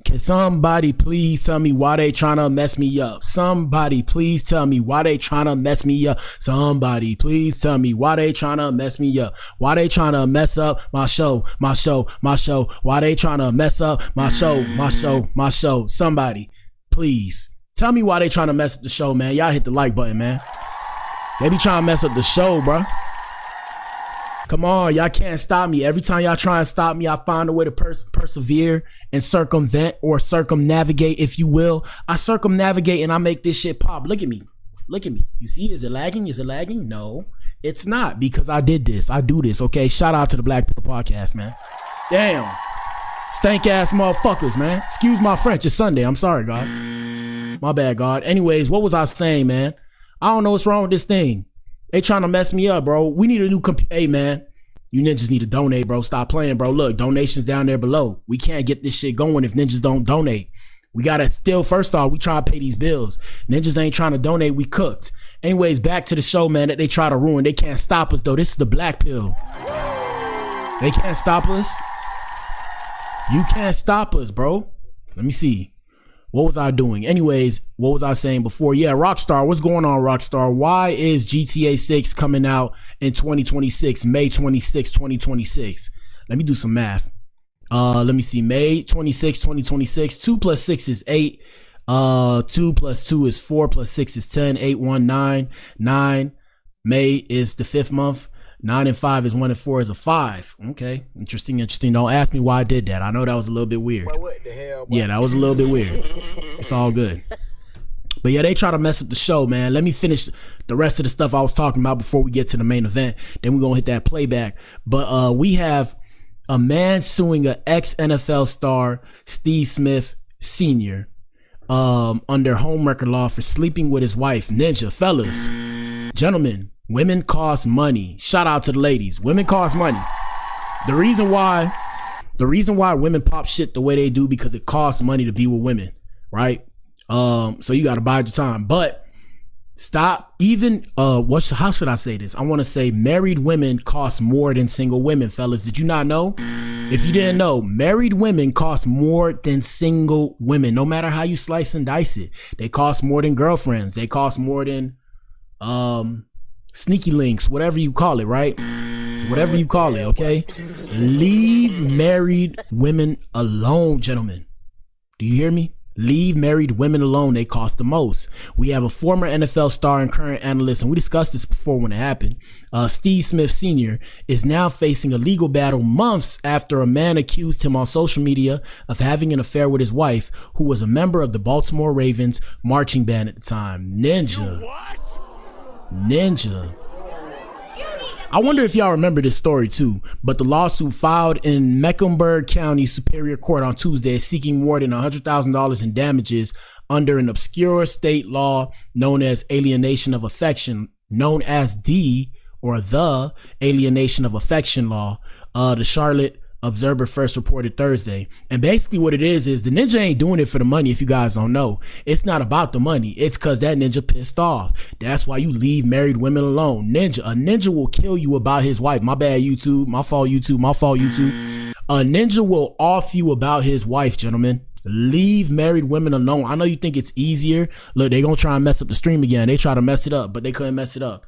can somebody please tell me why they trying to mess me up? Somebody please tell me why they trying to mess me up. Somebody please tell me why they trying to mess me up. Why they trying to mess up my show, my show, my show. Why they trying to mess up my show, my show, my show. Somebody please tell me why they trying to mess up the show, man. Y'all hit the like button, man. They be trying to mess up the show, bro. Come on, y'all can't stop me. Every time y'all try and stop me, I find a way to persevere and circumvent or circumnavigate, if you will. I circumnavigate and I make this shit pop. Look at me. Look at me. You see, is it lagging? Is it lagging? No, it's not, because I did this. I do this, okay? Shout out to the Blac Pill Podcast, man. Damn. Stank ass motherfuckers, man. Excuse my French. It's Sunday. I'm sorry, God. My bad, God. Anyways, what was I saying, man? I don't know what's wrong with this thing. They trying to mess me up, bro. We need a new Hey, man, you ninjas need to donate, bro. Stop playing, bro. Look, donations down there below. We can't get this shit going if ninjas don't donate. We gotta still, first off, we try to pay these bills. Ninjas ain't trying to donate. We cooked. Anyways, back to the show, man, that they try to ruin. They can't stop us, though. This is the Blac Pill. They can't stop us. You can't stop us, bro. Let me see. What was I doing? Anyways, what was I saying before? Yeah, Rockstar. What's going on, Rockstar? Why is GTA 6 coming out in 2026, May 26, 2026? Let me do some math. Let me see. May 26, 2026. 2 plus 6 is 8. 2 plus 2 is 4 plus 6 is 10. 8, 1, 9. 9. May is the 5th month. 9 and 5 is 1 and 4 is a 5. Okay, interesting. Don't ask me why I did that. I know that was a little bit weird. What the hell? Yeah, that was a little bit weird. It's all good. But yeah, they try to mess up the show, man. Let me finish the rest of the stuff I was talking about before we get to the main event. Then we're gonna hit that playback. But we have a man suing an ex-NFL star, Steve Smith Sr., under home record law for sleeping with his wife. Ninja, fellas, gentlemen, women cost money. Shout out to the ladies. Women cost money. The reason why women pop shit the way they do, because it costs money to be with women, right? So you got to bide your time. But stop. Even how should I say this? I want to say married women cost more than single women, fellas. Did you not know? If you didn't know, married women cost more than single women. No matter how you slice and dice it, they cost more than girlfriends. They cost more than sneaky links, whatever you call it, right? Whatever you call it, okay? Leave married women alone, gentlemen. Do you hear me? Leave married women alone. They cost the most. We have a former NFL star and current analyst, and we discussed this before when it happened. Steve Smith Sr. is now facing a legal battle months after a man accused him on social media of having an affair with his wife, who was a member of the Baltimore Ravens marching band at the time. Ninja. I wonder if y'all remember this story too, but the lawsuit filed in Mecklenburg County Superior Court on Tuesday is seeking more than $100,000 in damages under an obscure state law known as alienation of affection, known as the alienation of affection law. The Charlotte Observer first reported Thursday. And basically what it is the ninja ain't doing it for the money. If you guys don't know, it's not about the money. It's because that ninja pissed off. That's why you leave married women alone. A ninja will kill you about his wife. My bad, YouTube. My fault, YouTube. A ninja will off you about his wife, gentlemen. Leave married women alone. I know you think it's easier. Look, they gonna try and mess up the stream again. They try to mess it up, but they couldn't mess it up.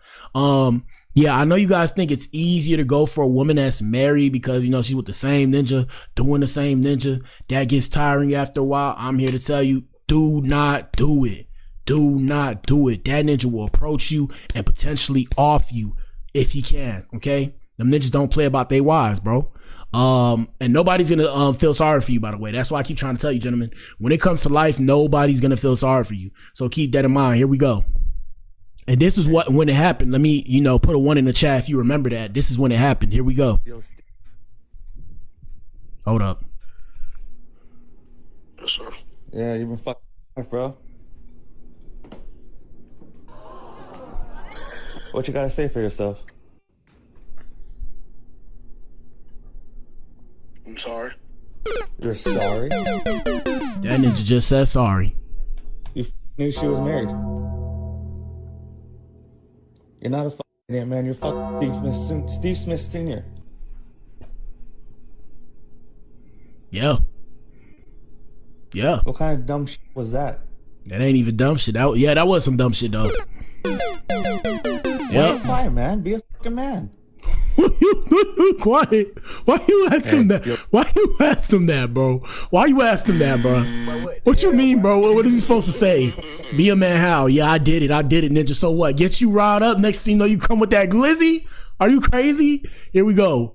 Yeah, I know you guys think it's easier to go for a woman that's married because, you know, she's with the same ninja, doing the same ninja. That gets tiring after a while. I'm here to tell you, do not do it. Do not do it. That ninja will approach you and potentially off you if he can, okay? Them ninjas don't play about their wives, bro. And nobody's gonna feel sorry for you, by the way. That's why I keep trying to tell you, gentlemen. When it comes to life, nobody's gonna feel sorry for you. So keep that in mind. Here we go. And this is when it happened. Let me, put a 1 in the chat if you remember that. This is when it happened. Here we go. Hold up. Yes, sir. Yeah, you've been fucking, bro. What you gotta say for yourself? I'm sorry. You're sorry? That ninja just said sorry. You knew she was married. You're not a fucking idiot, man. You're fucking Steve Smith Sr. Yeah. What kind of dumb shit was that? That ain't even dumb shit. That was some dumb shit, though. Yep. Quiet, man. Be a fucking man. Quiet. Why you asked him that? Why you asked him that, bro? Why you asked him that, bro? What you mean, bro? What is he supposed to say? Be a man how? Yeah, I did it, ninja. So what? Get you riled up. Next thing you know, you come with that glizzy? Are you crazy? Here we go.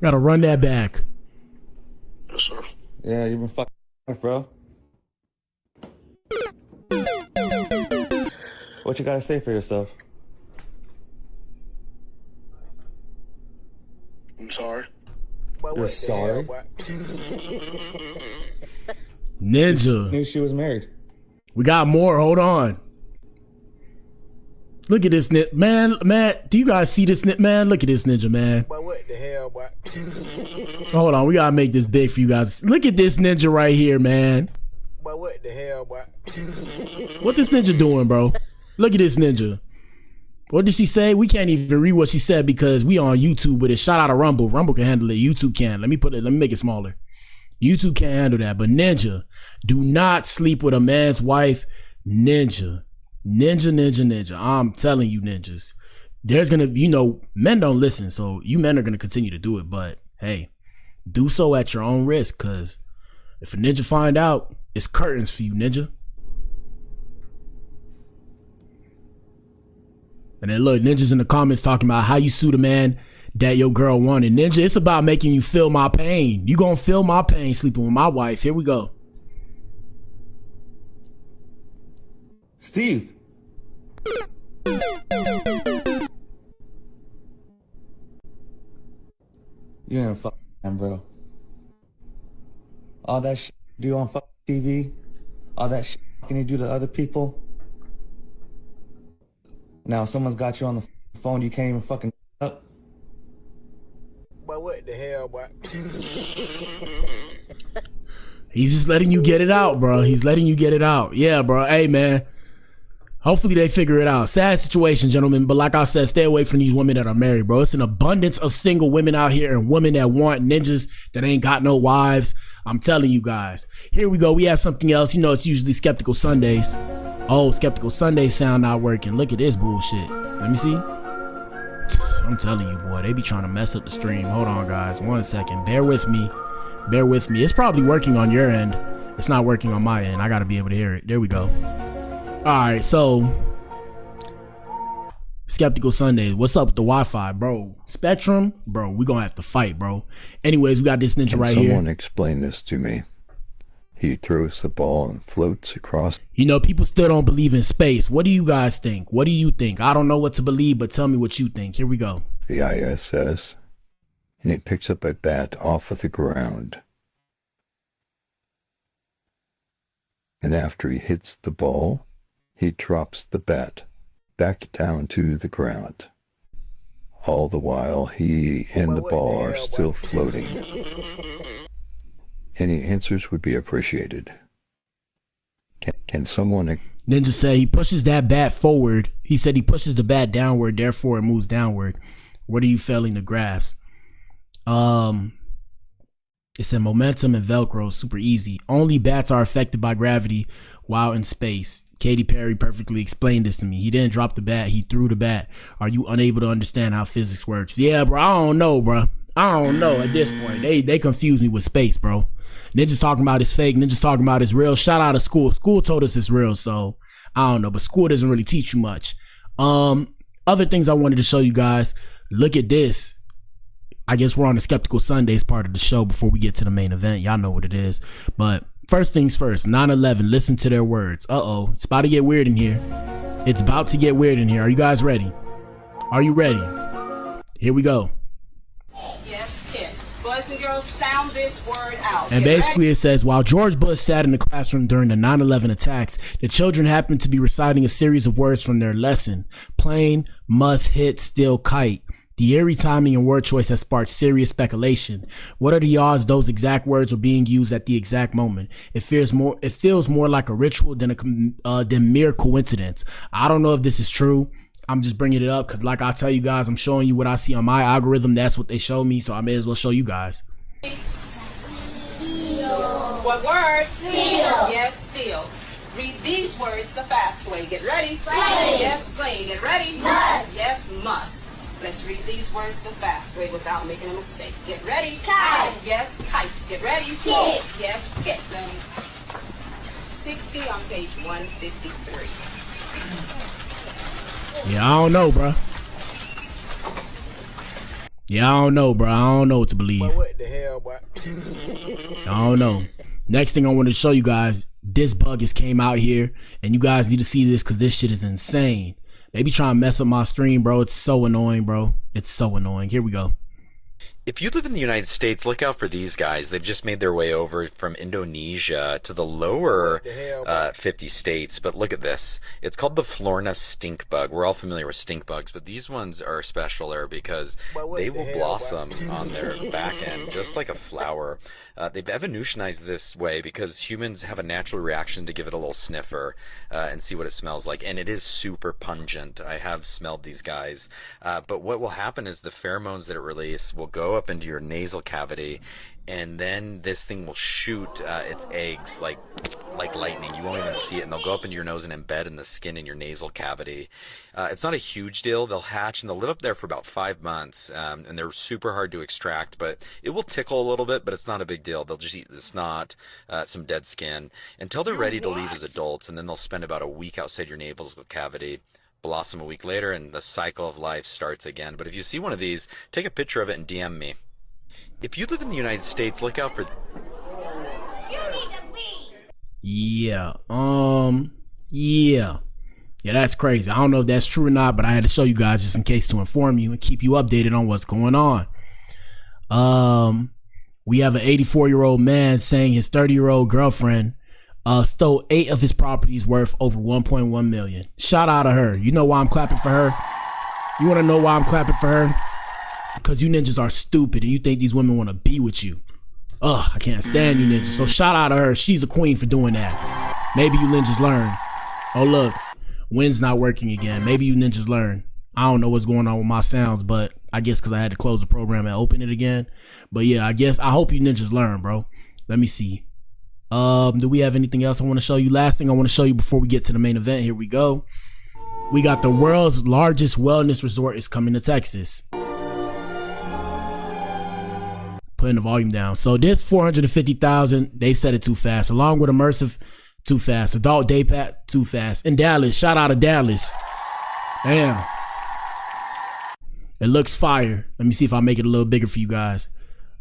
Gotta run that back. Yes, sir. Yeah, you've been fucking, bro. What you gotta say for yourself? I'm sorry. You're sorry? Ninja. Knew she was married. We got more. Hold on. Look at this man. Do you guys see this man? Look at this ninja, man. But what the hell, boy? Hold on, we gotta make this big for you guys. Look at this ninja right here, man. But what the hell, boy? What this ninja doing, bro? Look at this ninja. What did she say? We can't even read what she said because we on YouTube with it. Shout out to Rumble. Rumble can handle it. YouTube can't. Let me make it smaller. YouTube can't handle that. But ninja, do not sleep with a man's wife. Ninja. I'm telling you, ninjas. There's gonna, men don't listen, so you men are gonna continue to do it. But hey, do so at your own risk, cause if a ninja find out, it's curtains for you, ninja. And then look, ninjas in the comments talking about how you sue the man that your girl wanted. Ninja, it's about making you feel my pain. You gonna feel my pain sleeping with my wife. Here we go. Steve. You ain't a fucking man, bro. All that shit you do on fucking TV, all that shit you do to other people. Now someone's got you on the phone, you can't even fucking up. But what the hell, boy? He's just letting you get it out, bro. He's letting you get it out. Yeah, bro. Hey, man. Hopefully they figure it out. Sad situation, gentlemen. But like I said, stay away from these women that are married, bro. It's an abundance of single women out here and women that want ninjas that ain't got no wives. I'm telling you guys. Here we go. We have something else. You know, it's usually Skeptical Sundays. Oh, Skeptical Sundays sound not working. Look at this bullshit. Let me see. I'm telling you, boy, they be trying to mess up the stream. Hold on, guys. 1 second. Bear with me. Bear with me. It's probably working on your end. It's not working on my end. I got to be able to hear it. There we go. All right, so Skeptical Sundays. What's up with the Wi-Fi, bro? Spectrum, bro. We gonna have to fight, bro. Anyways, we got this ninja right here. Someone explain this to me. He throws the ball and floats across. You know, people still don't believe in space. What do you guys think? What do you think? I don't know what to believe, but tell me what you think. Here we go. The ISS, and he picks up a bat off of the ground. And after he hits the ball, he drops the bat back down to the ground. All the while, he and the ball are still floating. Any answers would be appreciated. Can someone... Ninja say he pushes that bat forward. He said he pushes the bat downward, therefore it moves downward. What are you failing to grasp? It said momentum and Velcro, super easy. Only bats are affected by gravity while in space. Katy Perry perfectly explained this to me. He didn't drop the bat, he threw the bat. Are you unable to understand how physics works? Yeah, bro, I don't know, bro. I don't know at this point. They confused me with space, bro. Ninja's talking about it's fake. Ninja's talking about it's real. Shout out to school. School told us it's real, so I don't know. But school doesn't really teach you much. Other things I wanted to show you guys. Look at this. I guess we're on the Skeptical Sundays part of the show before we get to the main event. Y'all know what it is. But first things first, 9/11, listen to their words. Uh-oh, it's about to get weird in here. It's about to get weird in here. Are you guys ready? Are you ready? Here we go. Yes, kid. Boys and girls, sound this word out. And basically it says, while George Bush sat in the classroom during the 9/11 attacks, the children happened to be reciting a series of words from their lesson. Plane, must, hit, still, kite. The eerie timing and word choice has sparked serious speculation. What are the odds those exact words were being used at the exact moment? It feels more like a ritual than mere coincidence. I don't know if this is true. I'm just bringing it up because, like I tell you guys, I'm showing you what I see on my algorithm. That's what they show me, so I may as well show you guys. Steel. What word? Steel. Yes, steel. Read these words the fast way. Get ready. Play. Yes, play. Get ready. Must. Yes, must. Let's read these words the fast way without making a mistake. Get ready. Kite. Yes, kite. Get ready. Kick. Yes, kick. 60 on page 153. Yeah, I don't know, bro. Yeah, I don't know, bro. I don't know what to believe. What the hell, boy? I don't know. Next thing I want to show you guys, this bug has came out here, and you guys need to see this because this shit is insane. They be trying to mess up my stream, bro. It's so annoying, bro. It's so annoying. Here we go. If you live in the United States, look out for these guys. They've just made their way over from Indonesia to the lower 50 states. But look at this. It's called the Florina stink bug. We're all familiar with stink bugs, but these ones are special there because they will blossom on their back end just like a flower. They've evolutionized this way because humans have a natural reaction to give it a little sniffer and see what it smells like. And it is super pungent. I have smelled these guys. But what will happen is the pheromones that it releases will go up into your nasal cavity, and then this thing will shoot its eggs like lightning. You won't even see it, and they'll go up into your nose and embed in the skin in your nasal cavity. It's not a huge deal. They'll hatch and they'll live up there for about 5 months, and they're super hard to extract, but it will tickle a little bit, but it's not a big deal. They'll just eat the snot, some dead skin, until they're ready to leave as adults, and then they'll spend about a week outside your nasal cavity, blossom a week later, and the cycle of life starts again. But if you see one of these, take a picture of it and DM me. If you live in the United States, look out for... Yeah, that's crazy. I don't know if that's true or not, but I had to show you guys just in case to inform you and keep you updated on what's going on. We have an 84-year-old man saying his 30-year-old girlfriend stole 8 of his properties worth over 1.1 million. Shout out to her. You know why I'm clapping for her? You want to know why I'm clapping for her? Because you ninjas are stupid and you think these women want to be with you. Ugh, I can't stand you ninjas. So shout out to her. She's a queen for doing that. Maybe you ninjas learn. Oh, look. When's not working again. Maybe you ninjas learn. I don't know what's going on with my sounds, but I guess because I had to close the program and open it again. But yeah, I hope you ninjas learn, bro. Let me see. Do we have anything else I want to show you? Last thing I want to show you before we get to the main event. Here we go. We got the world's largest wellness resort is coming to Texas. Putting the volume down. So this 450,000, they said it too fast. Along with immersive, too fast. Adult day pack, too fast. In Dallas, shout out to Dallas. Damn. It looks fire. Let me see if I make it a little bigger for you guys.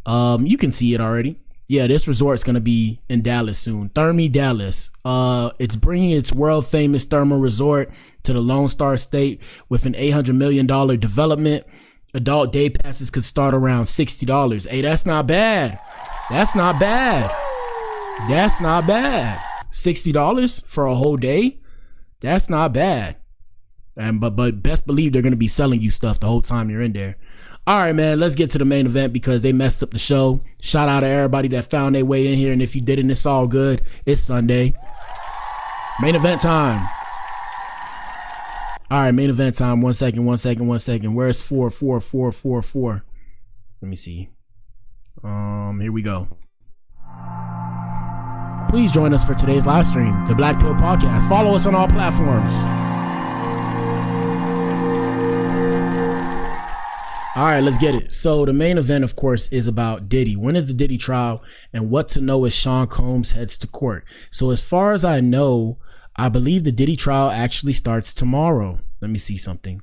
You can see it already. Yeah, this resort's gonna be in Dallas soon. Thermy Dallas. It's bringing its world famous thermal resort to the Lone Star State with an $800 million development. Adult day passes could start around $60. Hey, that's not bad. That's not bad. That's not bad. $60 for a whole day? That's not bad. And but best believe they're gonna be selling you stuff the whole time you're in there. All right, man, let's get to the main event because they messed up the show. Shout out to everybody that found their way in here, and if you didn't, it's all good. It's Sunday. Main event time. All right, main event time. 1 second. Where's 4? Let me see. Here we go. Please join us for today's live stream, the Blac Pill Podcast. Follow us on all platforms. All right, let's get it. So the main event, of course, is about Diddy. When is the Diddy trial and what to know as Sean Combs heads to court? So as far as I know, I believe the Diddy trial actually starts tomorrow. Let me see something.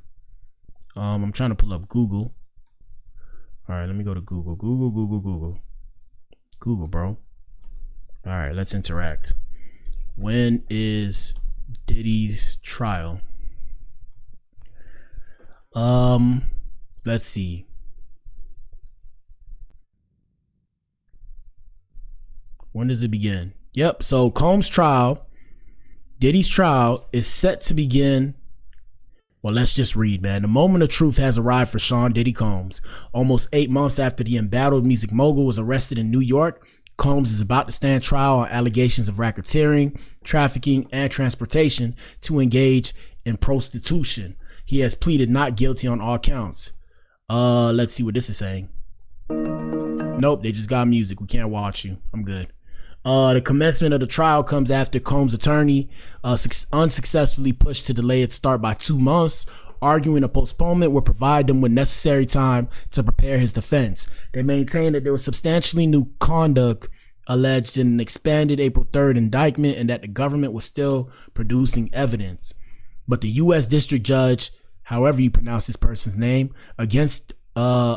I'm trying to pull up Google. All right, let me go to Google. Google, bro. All right, let's interact. When is Diddy's trial? Let's see. When does it begin? Yep. So Combs' trial, Diddy's trial is set to begin. Well, let's just read, man. The moment of truth has arrived for Sean Diddy Combs. Almost 8 months after the embattled music mogul was arrested in New York, Combs is about to stand trial on allegations of racketeering, trafficking, and transportation to engage in prostitution. He has pleaded not guilty on all counts. Let's see what this is saying. Nope, they just got music. We can't watch you. I'm good. The commencement of the trial comes after Combs' attorney unsuccessfully pushed to delay its start by 2 months, arguing a postponement would provide them with necessary time to prepare his defense. They maintained that there was substantially new conduct alleged in an expanded April 3rd indictment and that the government was still producing evidence. But the U.S. District Judge, however you pronounce this person's name, ruled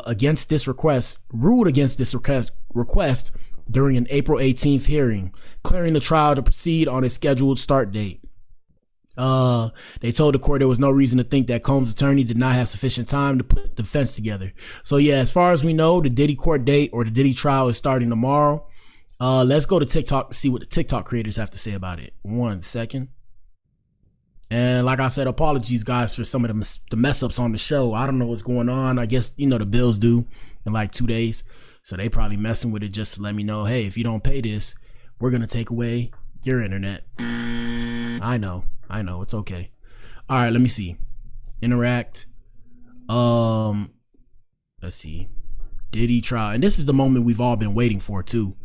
against this request during an April 18th hearing, clearing the trial to proceed on its scheduled start date. They told the court there was no reason to think that Combs' attorney did not have sufficient time to put the defense together. So yeah, as far as we know, the Diddy court date or the Diddy trial is starting tomorrow. Let's go to TikTok to see what the TikTok creators have to say about it. 1 second. And like I said, apologies guys for some of the mess ups on the show. I don't know what's going on. I guess, you know, the bills due in like 2 days. So they probably messing with it just to let me know, hey, if you don't pay this, we're going to take away your internet. I know. It's okay. All right, let me see. Interact. Let's see. Diddy trial. And this is the moment we've all been waiting for too.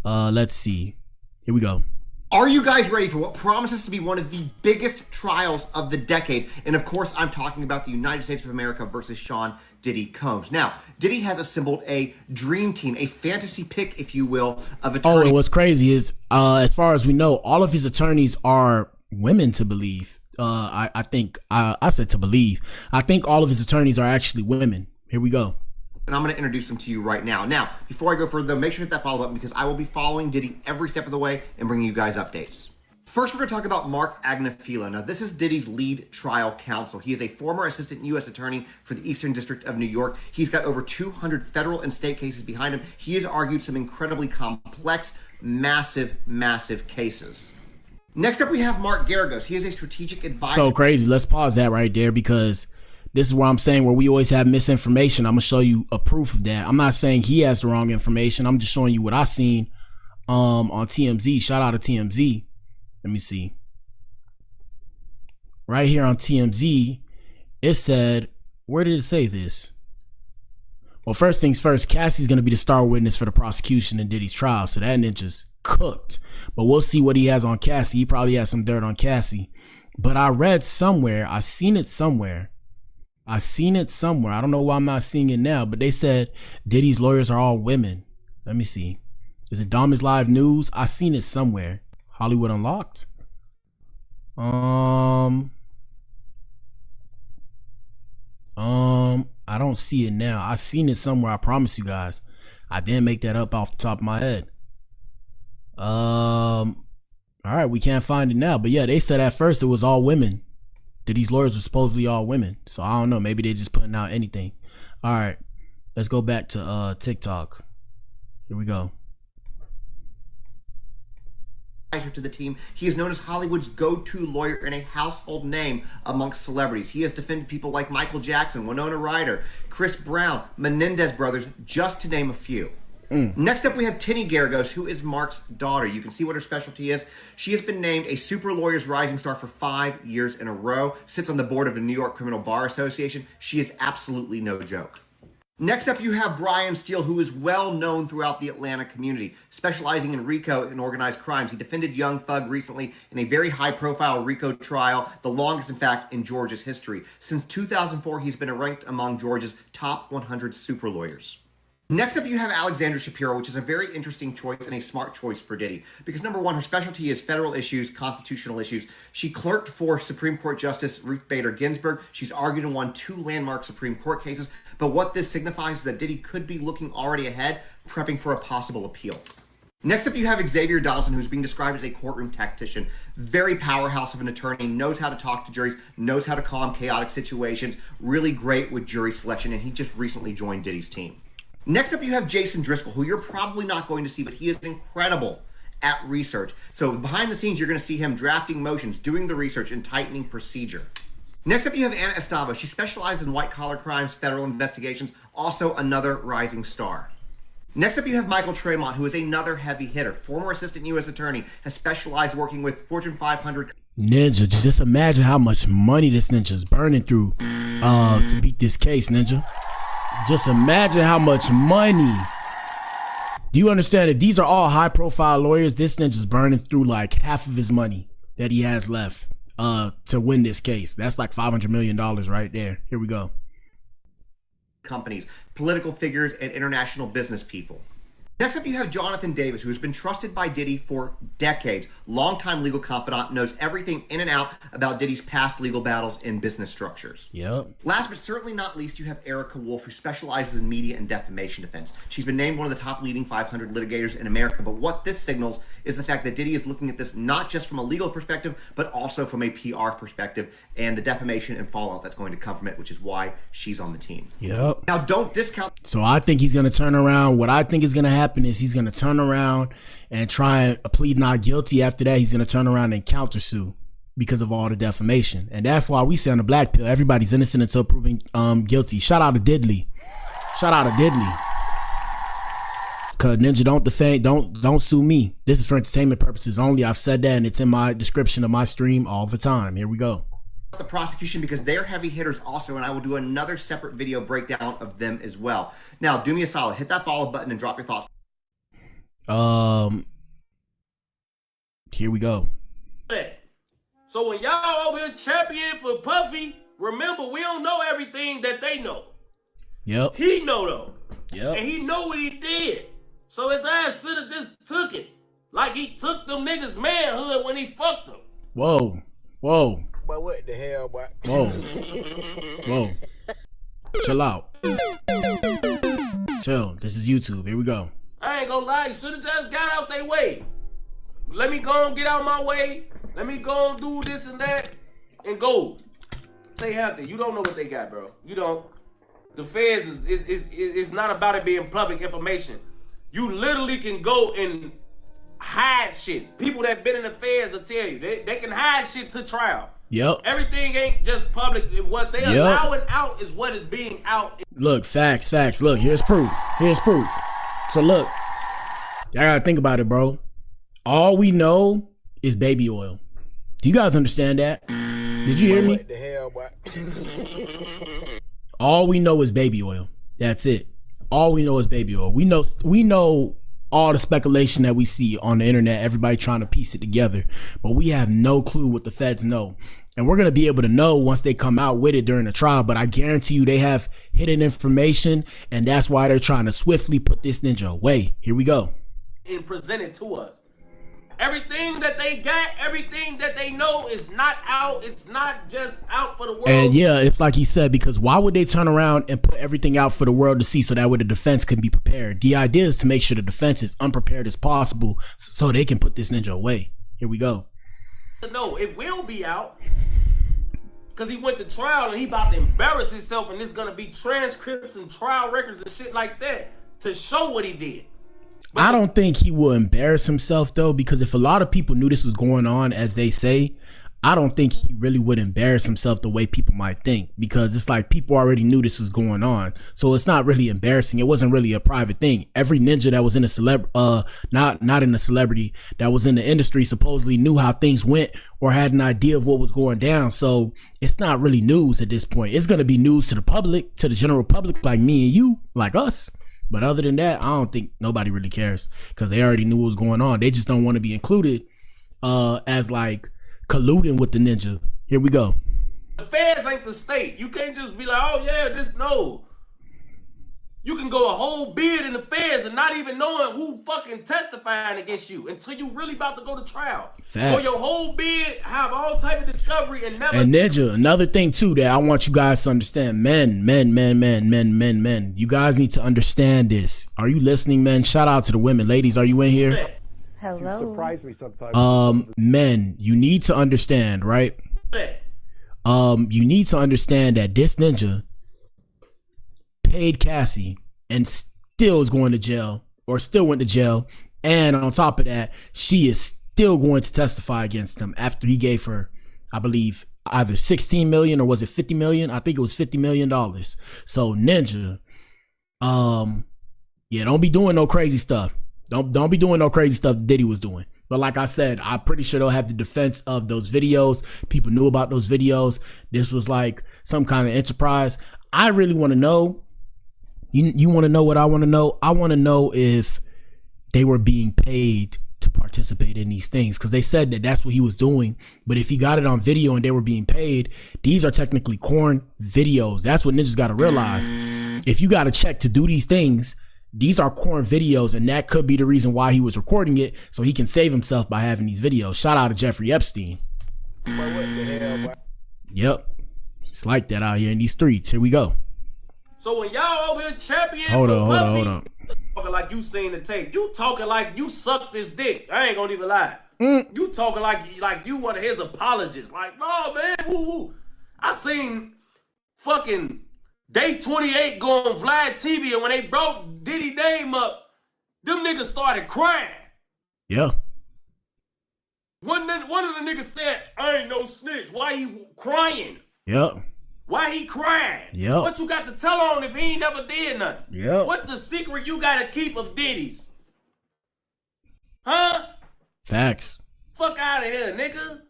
Let's see. Here we go. Are you guys ready for what promises to be one of the biggest trials of the decade? And of course, I'm talking about the United States of America versus Sean Diddy Combs. Now, Diddy has assembled a dream team, a fantasy pick, if you will, of attorneys. Oh, and what's crazy is, as far as we know, all of his attorneys are women to believe. I think to believe. I think all of his attorneys are actually women. Here we go. And I'm going to introduce them to you right now. Now, before I go further, make sure to hit that follow button because I will be following Diddy every step of the way and bringing you guys updates. First, we're going to talk about Mark Agnafilo. Now, this is Diddy's lead trial counsel. He is a former assistant U.S. attorney for the Eastern District of New York. He's got over 200 federal and state cases behind him. He has argued some incredibly complex, massive cases. Next up, we have Mark Geragos. He is a strategic advisor. So crazy. Let's pause that right there because this is where I'm saying where we always have misinformation. I'm going to show you a proof of that. I'm not saying he has the wrong information. I'm just showing you what I seen on TMZ. Shout out to TMZ. Let me see. right here on TMZ, it said, where did it say this? Well, first things first, Cassie's going to be the star witness for the prosecution in Diddy's trial. So that ninja's cooked. But we'll see what he has on Cassie. He probably has some dirt on Cassie. But I read somewhere, I seen it somewhere. I don't know why I'm not seeing it now, but they said Diddy's lawyers are all women. Let me see. Is it Dom is Live News? I seen it somewhere. Hollywood Unlocked. I don't see it now. I seen it somewhere. I promise you guys. I didn't make that up off the top of my head. All right, we can't find it now. But yeah, they said at first it was all women. Diddy's lawyers were supposedly all women. So I don't know. Maybe they're just putting out anything. All right, let's go back to TikTok. Here we go. To the team, he is known as Hollywood's go-to lawyer and a household name amongst celebrities. He has defended people like Michael Jackson, Winona Ryder, Chris Brown, Menendez brothers, just to name a few. Next up, we have Tinny Garagos, who is Mark's daughter. You can see what her specialty is. She has been named a Super Lawyers Rising Star for 5 years in a row, sits on the board of the New York Criminal Bar Association. She is absolutely no joke. Next up, you have Brian Steele, who is well known throughout the Atlanta community, specializing in RICO and organized crimes. He defended Young Thug recently in a very high-profile RICO trial, the longest, in fact, in Georgia's history. Since 2004, he's been ranked among Georgia's top 100 super lawyers. Next up, you have Alexandra Shapiro, which is a very interesting choice and a smart choice for Diddy. Because number one, her specialty is federal issues, constitutional issues. She clerked for Supreme Court Justice Ruth Bader Ginsburg. She's argued and won 2 landmark Supreme Court cases. But what this signifies is that Diddy could be looking already ahead, prepping for a possible appeal. Next up, you have Xavier Dawson, who's being described as a courtroom tactician. Very powerhouse of an attorney, knows how to talk to juries, knows how to calm chaotic situations, really great with jury selection, and he just recently joined Diddy's team. Next up, you have Jason Driscoll, who you're probably not going to see, but he is incredible at research. So behind the scenes, you're going to see him drafting motions, doing the research, and tightening procedure. Next up, you have Anna Estavo. She specializes in white-collar crimes, federal investigations, also another rising star. Next up, you have Michael Tremont, who is another heavy hitter. Former assistant U.S. attorney, has specialized working with Fortune 500. Ninja, just imagine how much money this ninja's burning through to beat this case, Ninja. Just imagine how much money. Do you understand that these are all high-profile lawyers? This ninja's burning through like half of his money that he has left to win this case. That's like $500 million right there. Here we go. Companies, political figures, and international business people. Next up, you have Jonathan Davis, who has been trusted by Diddy for decades. Longtime legal confidant, knows everything in and out about Diddy's past legal battles and business structures. Yep. Last but certainly not least, you have Erica Wolf, who specializes in media and defamation defense. She's been named one of the top leading 500 litigators in America, but what this signals is the fact that Diddy is looking at this not just from a legal perspective, but also from a PR perspective and the defamation and fallout that's going to come from it, which is why she's on the team. Yep. Now, don't discount. So I think he's going to turn around. What I think is going to happen is he's going to turn around and try and plead not guilty. After that, he's going to turn around and countersue because of all the defamation. And that's why we say on the Blac Pill, everybody's innocent until proven guilty. Shout out to Diddley. Shout out to Diddley. Cause Ninja, don't defame, don't sue me. This is for entertainment purposes only. I've said that and it's in my description of my stream all the time. Here we go. The prosecution, because they're heavy hitters also, and I will do another separate video breakdown of them as well. Now, do me a solid, hit that follow button and drop your thoughts. Here we go. So when y'all over here champion for Puffy, remember we don't know everything that they know. Yep. He know though. Yep. And he know what he did. So his ass should have just took it. Like he took them niggas' manhood when he fucked them. Whoa. Whoa. But what the hell, boy? Whoa. Whoa. Chill out. Chill. This is YouTube. Here we go. I ain't gonna lie, you should have just got out their way. Let me go and get out my way. Let me go and do this and that and go. Say Hampton, you don't know what they got, bro. You don't. The feds is not about it being public information. You literally can go and hide shit. People that been in the feds will tell you. They can hide shit to trial. Yep. Everything ain't just public. What they allowing out is what is being out. Look, facts. Look, here's proof. So look, y'all gotta think about it, bro. All we know is baby oil. Do you guys understand that? Did you hear me? What the hell, boy? All we know is baby oil. That's it. All we know is baby oil. We know all the speculation that we see on the internet, everybody trying to piece it together, but we have no clue what the feds know. And we're going to be able to know once they come out with it during the trial, but I guarantee you they have hidden information, and that's why they're trying to swiftly put this ninja away. Here we go. And present it to us. Everything that they got, everything that they know is not out. It's not just out for the world. And yeah, it's like he said, because why would they turn around and put everything out for the world to see so that way the defense can be prepared? The idea is to make sure the defense is unprepared as possible so they can put this ninja away. Here we go. No, it will be out. Because he went to trial and he about to embarrass himself, and there's going to be transcripts and trial records and shit like that to show what he did. I don't think he will embarrass himself though, because if a lot of people knew this was going on, as they say, I don't think he really would embarrass himself the way people might think, because it's like people already knew this was going on. So it's not really embarrassing. It wasn't really a private thing. Every ninja that was in a not in a celebrity, that was in the industry supposedly knew how things went or had an idea of what was going down. So it's not really news at this point. It's going to be news to the public, to the general public, like me and you, like us. But other than that, I don't think nobody really cares, because they already knew what was going on. They just don't want to be included as like colluding with the ninja. Here we go. The feds ain't the state. You can't just be like, oh yeah, no. You can go a whole bid in the feds and not even knowing who fucking testifying against you until you really about to go to trial. Facts. Or your whole bid, have all type of discovery and never. And ninja, another thing too that I want you guys to understand, men. You guys need to understand this. Are you listening, men? Shout out to the women. Ladies, are you in here? Hello. You surprise me sometimes. Men, you need to understand, right? You need to understand that this ninja paid Cassie and still is going to jail, or still went to jail, and on top of that, she is still going to testify against him after he gave her, I believe, either 16 million or was it 50 million? I think it was $50 million. So ninja, yeah, don't be doing no crazy stuff. Don't be doing no crazy stuff Diddy was doing. But like I said, I'm pretty sure they'll have the defense of those videos. People knew about those videos. This was like some kind of enterprise. I really want to know. You want to know what I want to know? I want to know if they were being paid to participate in these things, because they said that that's what he was doing. But if he got it on video and they were being paid, these are technically corn videos. That's what ninjas got to realize. If you got a check to do these things, these are corn videos, and that could be the reason why he was recording it, so he can save himself by having these videos. Shout out to Jeffrey Epstein. What the hell, boy? Yep. It's like that out here in these streets. Here we go. So when y'all over here champion, hold on. Talking like you seen the tape. You talking like you sucked this dick. I ain't gonna even lie. You talking like you one of his apologists. Like, no man, woo. I seen fucking Day 28 go on Vlad TV, and when they brought Diddy name up, them niggas started crying. Yeah. One of the niggas said, I ain't no snitch. Why he crying? Yep. Why he crying? Yep. What you got to tell on if he ain't never did nothing? Yep. What the secret you gotta keep of Diddy's? Huh? Facts. Fuck out of here, nigga.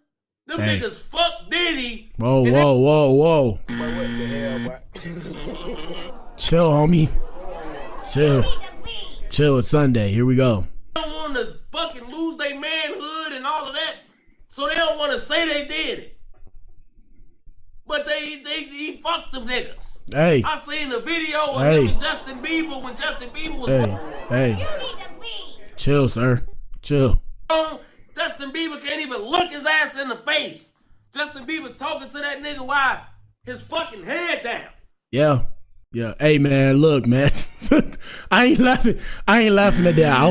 Them niggas fuck Diddy. Whoa. What the hell, boy? Chill, homie. Chill, it's Sunday. Here we go. They don't want to fucking lose their manhood and all of that, so they don't want to say they did it. But he fucked them niggas. Hey. I seen the video of him and Justin Bieber when Justin Bieber was Hey. Chill, sir. Chill. Justin Bieber can't even look his ass in the face. Justin Bieber talking to that nigga while his fucking head down. Yeah. Hey man, look, man. I ain't laughing at that. I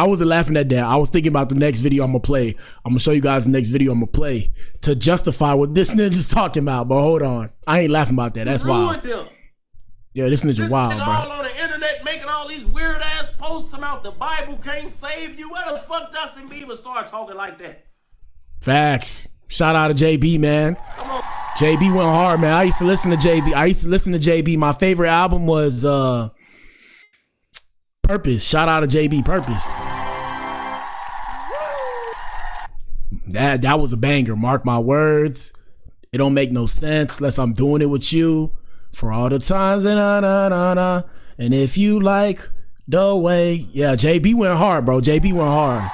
wasn't laughing at that. I was thinking about the next video I'm gonna play. I'm gonna show you guys the next video I'm gonna play to justify what this ninja's talking about. But hold on. I ain't laughing about that. That's wild. Yeah, this ninja wild, bro. All on the internet making all these weird ass posts about the Bible can't save you. Where the fuck Justin Bieber start talking like that? Facts. Shout out to JB, man. Come on. JB went hard, man. I used to listen to JB. My favorite album was Purpose. Shout out to JB Purpose. That was a banger. Mark my words. It don't make no sense unless I'm doing it with you. For all the times and if you like the way. Yeah, JB went hard, bro. JB went hard.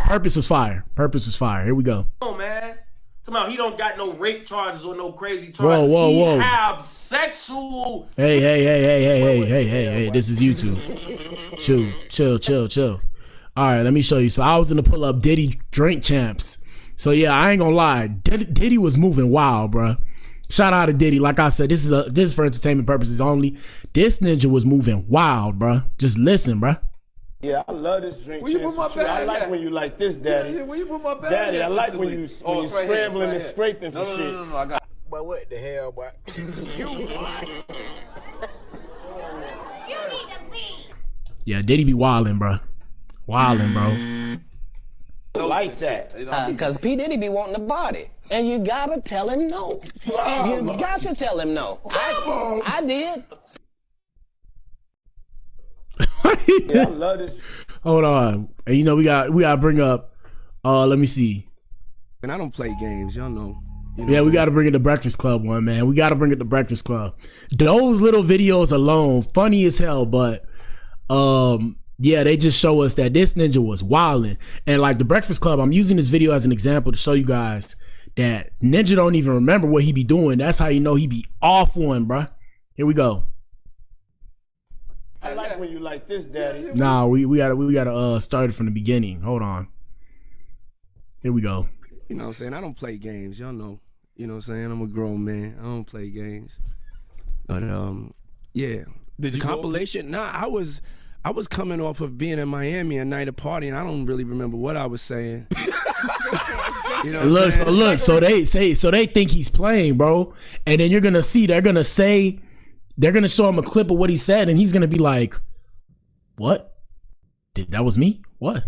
Purpose was fire. Here we go. Oh man. Somehow he don't got no rape charges or no crazy charges. Whoa. He have sexual. Hey. This is YouTube. Chill. All right, let me show you. So I was gonna pull up Diddy Drink Champs. So yeah, I ain't gonna lie. Diddy was moving wild, bro. Shout out to Diddy. Like I said, this is for entertainment purposes only. This ninja was moving wild, bro. Just listen, bro. Yeah, I love this drink. I like when you like this, Daddy. Where you put my bag? Daddy, I like when you scrambling and scraping for shit. No, I got. But what the hell, boy? Yeah, Diddy be wildin', bro. I like that. Because P. Diddy be wanting the body. And you gotta tell him no. You got to tell him no. I did. Yeah, I love this. Hold on. And you know we gotta bring up let me see. And I don't play games, y'all know. Yeah, we gotta bring it to Breakfast Club one, man. We gotta bring it to Breakfast Club. Those little videos alone, funny as hell, but yeah, they just show us that this ninja was wildin'. And like the Breakfast Club, I'm using this video as an example to show you guys that ninja don't even remember what he be doing. That's how you know he be off one, bruh. Here we go. I like when you like this, Daddy. Nah, we gotta start it from the beginning. Hold on. Here we go. You know what I'm saying? I don't play games, y'all know. You know what I'm saying? I'm a grown man. I don't play games. But yeah. Did you compilation? Nah, I was coming off of being in Miami a night of party, and I don't really remember what I was saying. You know look, so they think he's playing, bro. And then you're gonna see they're gonna show him a clip of what he said, and he's gonna be like, "What? That was me? What?"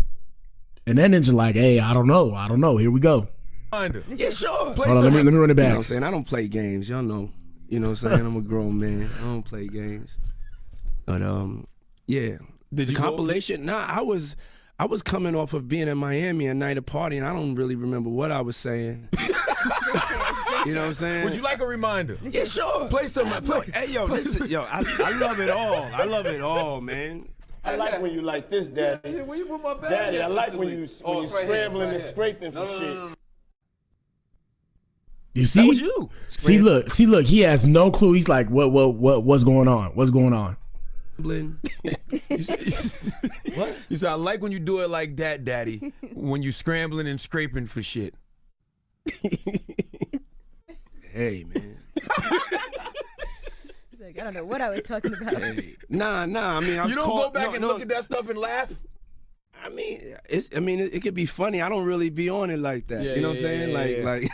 And then ninja like, "Hey, I don't know. Here we go." Yeah, sure. Hold on, let me run it back. You know what I'm saying? I don't play games, y'all know. You know what I'm saying? I'm a grown man. I don't play games. But yeah. Did you compilation? Nah, I was coming off of being in Miami a night of party, and I don't really remember what I was saying. You know what I'm saying? Would you like a reminder? Yeah, sure. Play some. Hey, yo, listen, yo, I love it all. I love it all, man. I like when you like this, Daddy. Yeah, where you put my bag? Daddy, I like when you scrambling and scraping for shit. You see? That was you. See, look. He has no clue. He's like, what's going on? What's going on? What? You said I like when you do it like that, Daddy. When you scrambling and scraping for shit. Hey, man. He's like, I don't know what I was talking about. Hey. Nah. I mean, you don't go back and look at that stuff and laugh. I mean, it could be funny. I don't really be on it like that. Yeah, you know what I'm saying? Like.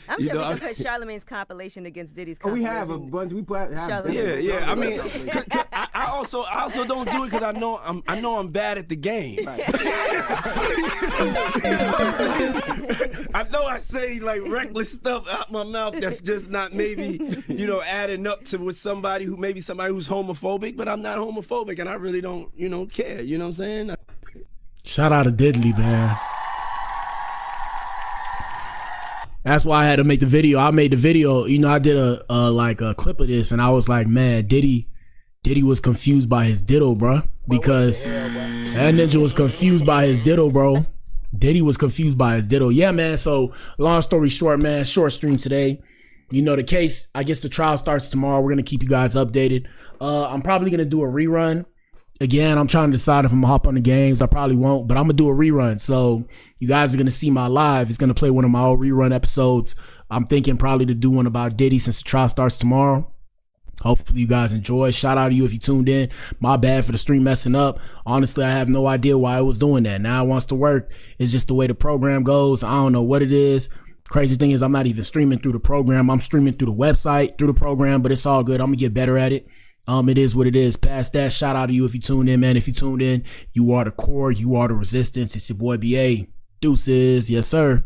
I'm sure we can put Charlamagne's compilation against Diddy's compilation. We have a bunch. We have. Yeah. I mean, I also don't do it because I know I'm bad at the game. I know I say like reckless stuff out my mouth that's just not maybe adding up to with somebody who's homophobic, but I'm not homophobic and I really don't care. You know what I'm saying? Shout out to Diddley, man. That's why I had to make the video. I made the video. I did a clip of this, and I was like, man, Diddy was confused by his ditto, bro. Because that ninja was confused by his ditto, bro. Diddy was confused by his ditto. Yeah, man. So long story short, man, short stream today. The case, I guess the trial starts tomorrow. We're going to keep you guys updated. I'm probably going to do a rerun. Again, I'm trying to decide if I'm going to hop on the games. I probably won't, but I'm going to do a rerun. So you guys are going to see my live. It's going to play one of my old rerun episodes. I'm thinking probably to do one about Diddy since the trial starts tomorrow. Hopefully you guys enjoy. Shout out to you if you tuned in. My bad for the stream messing up. Honestly, I have no idea why I was doing that. Now it wants to work. It's just the way the program goes. I don't know what it is. Crazy thing is I'm not even streaming through the program. I'm streaming through the website, through the program, but it's all good. I'm going to get better at it. It is what it is. Past that, shout out to you if you tuned in, man. If you tuned in, you are the core, you are the resistance. It's your boy BA. Deuces. Yes, sir.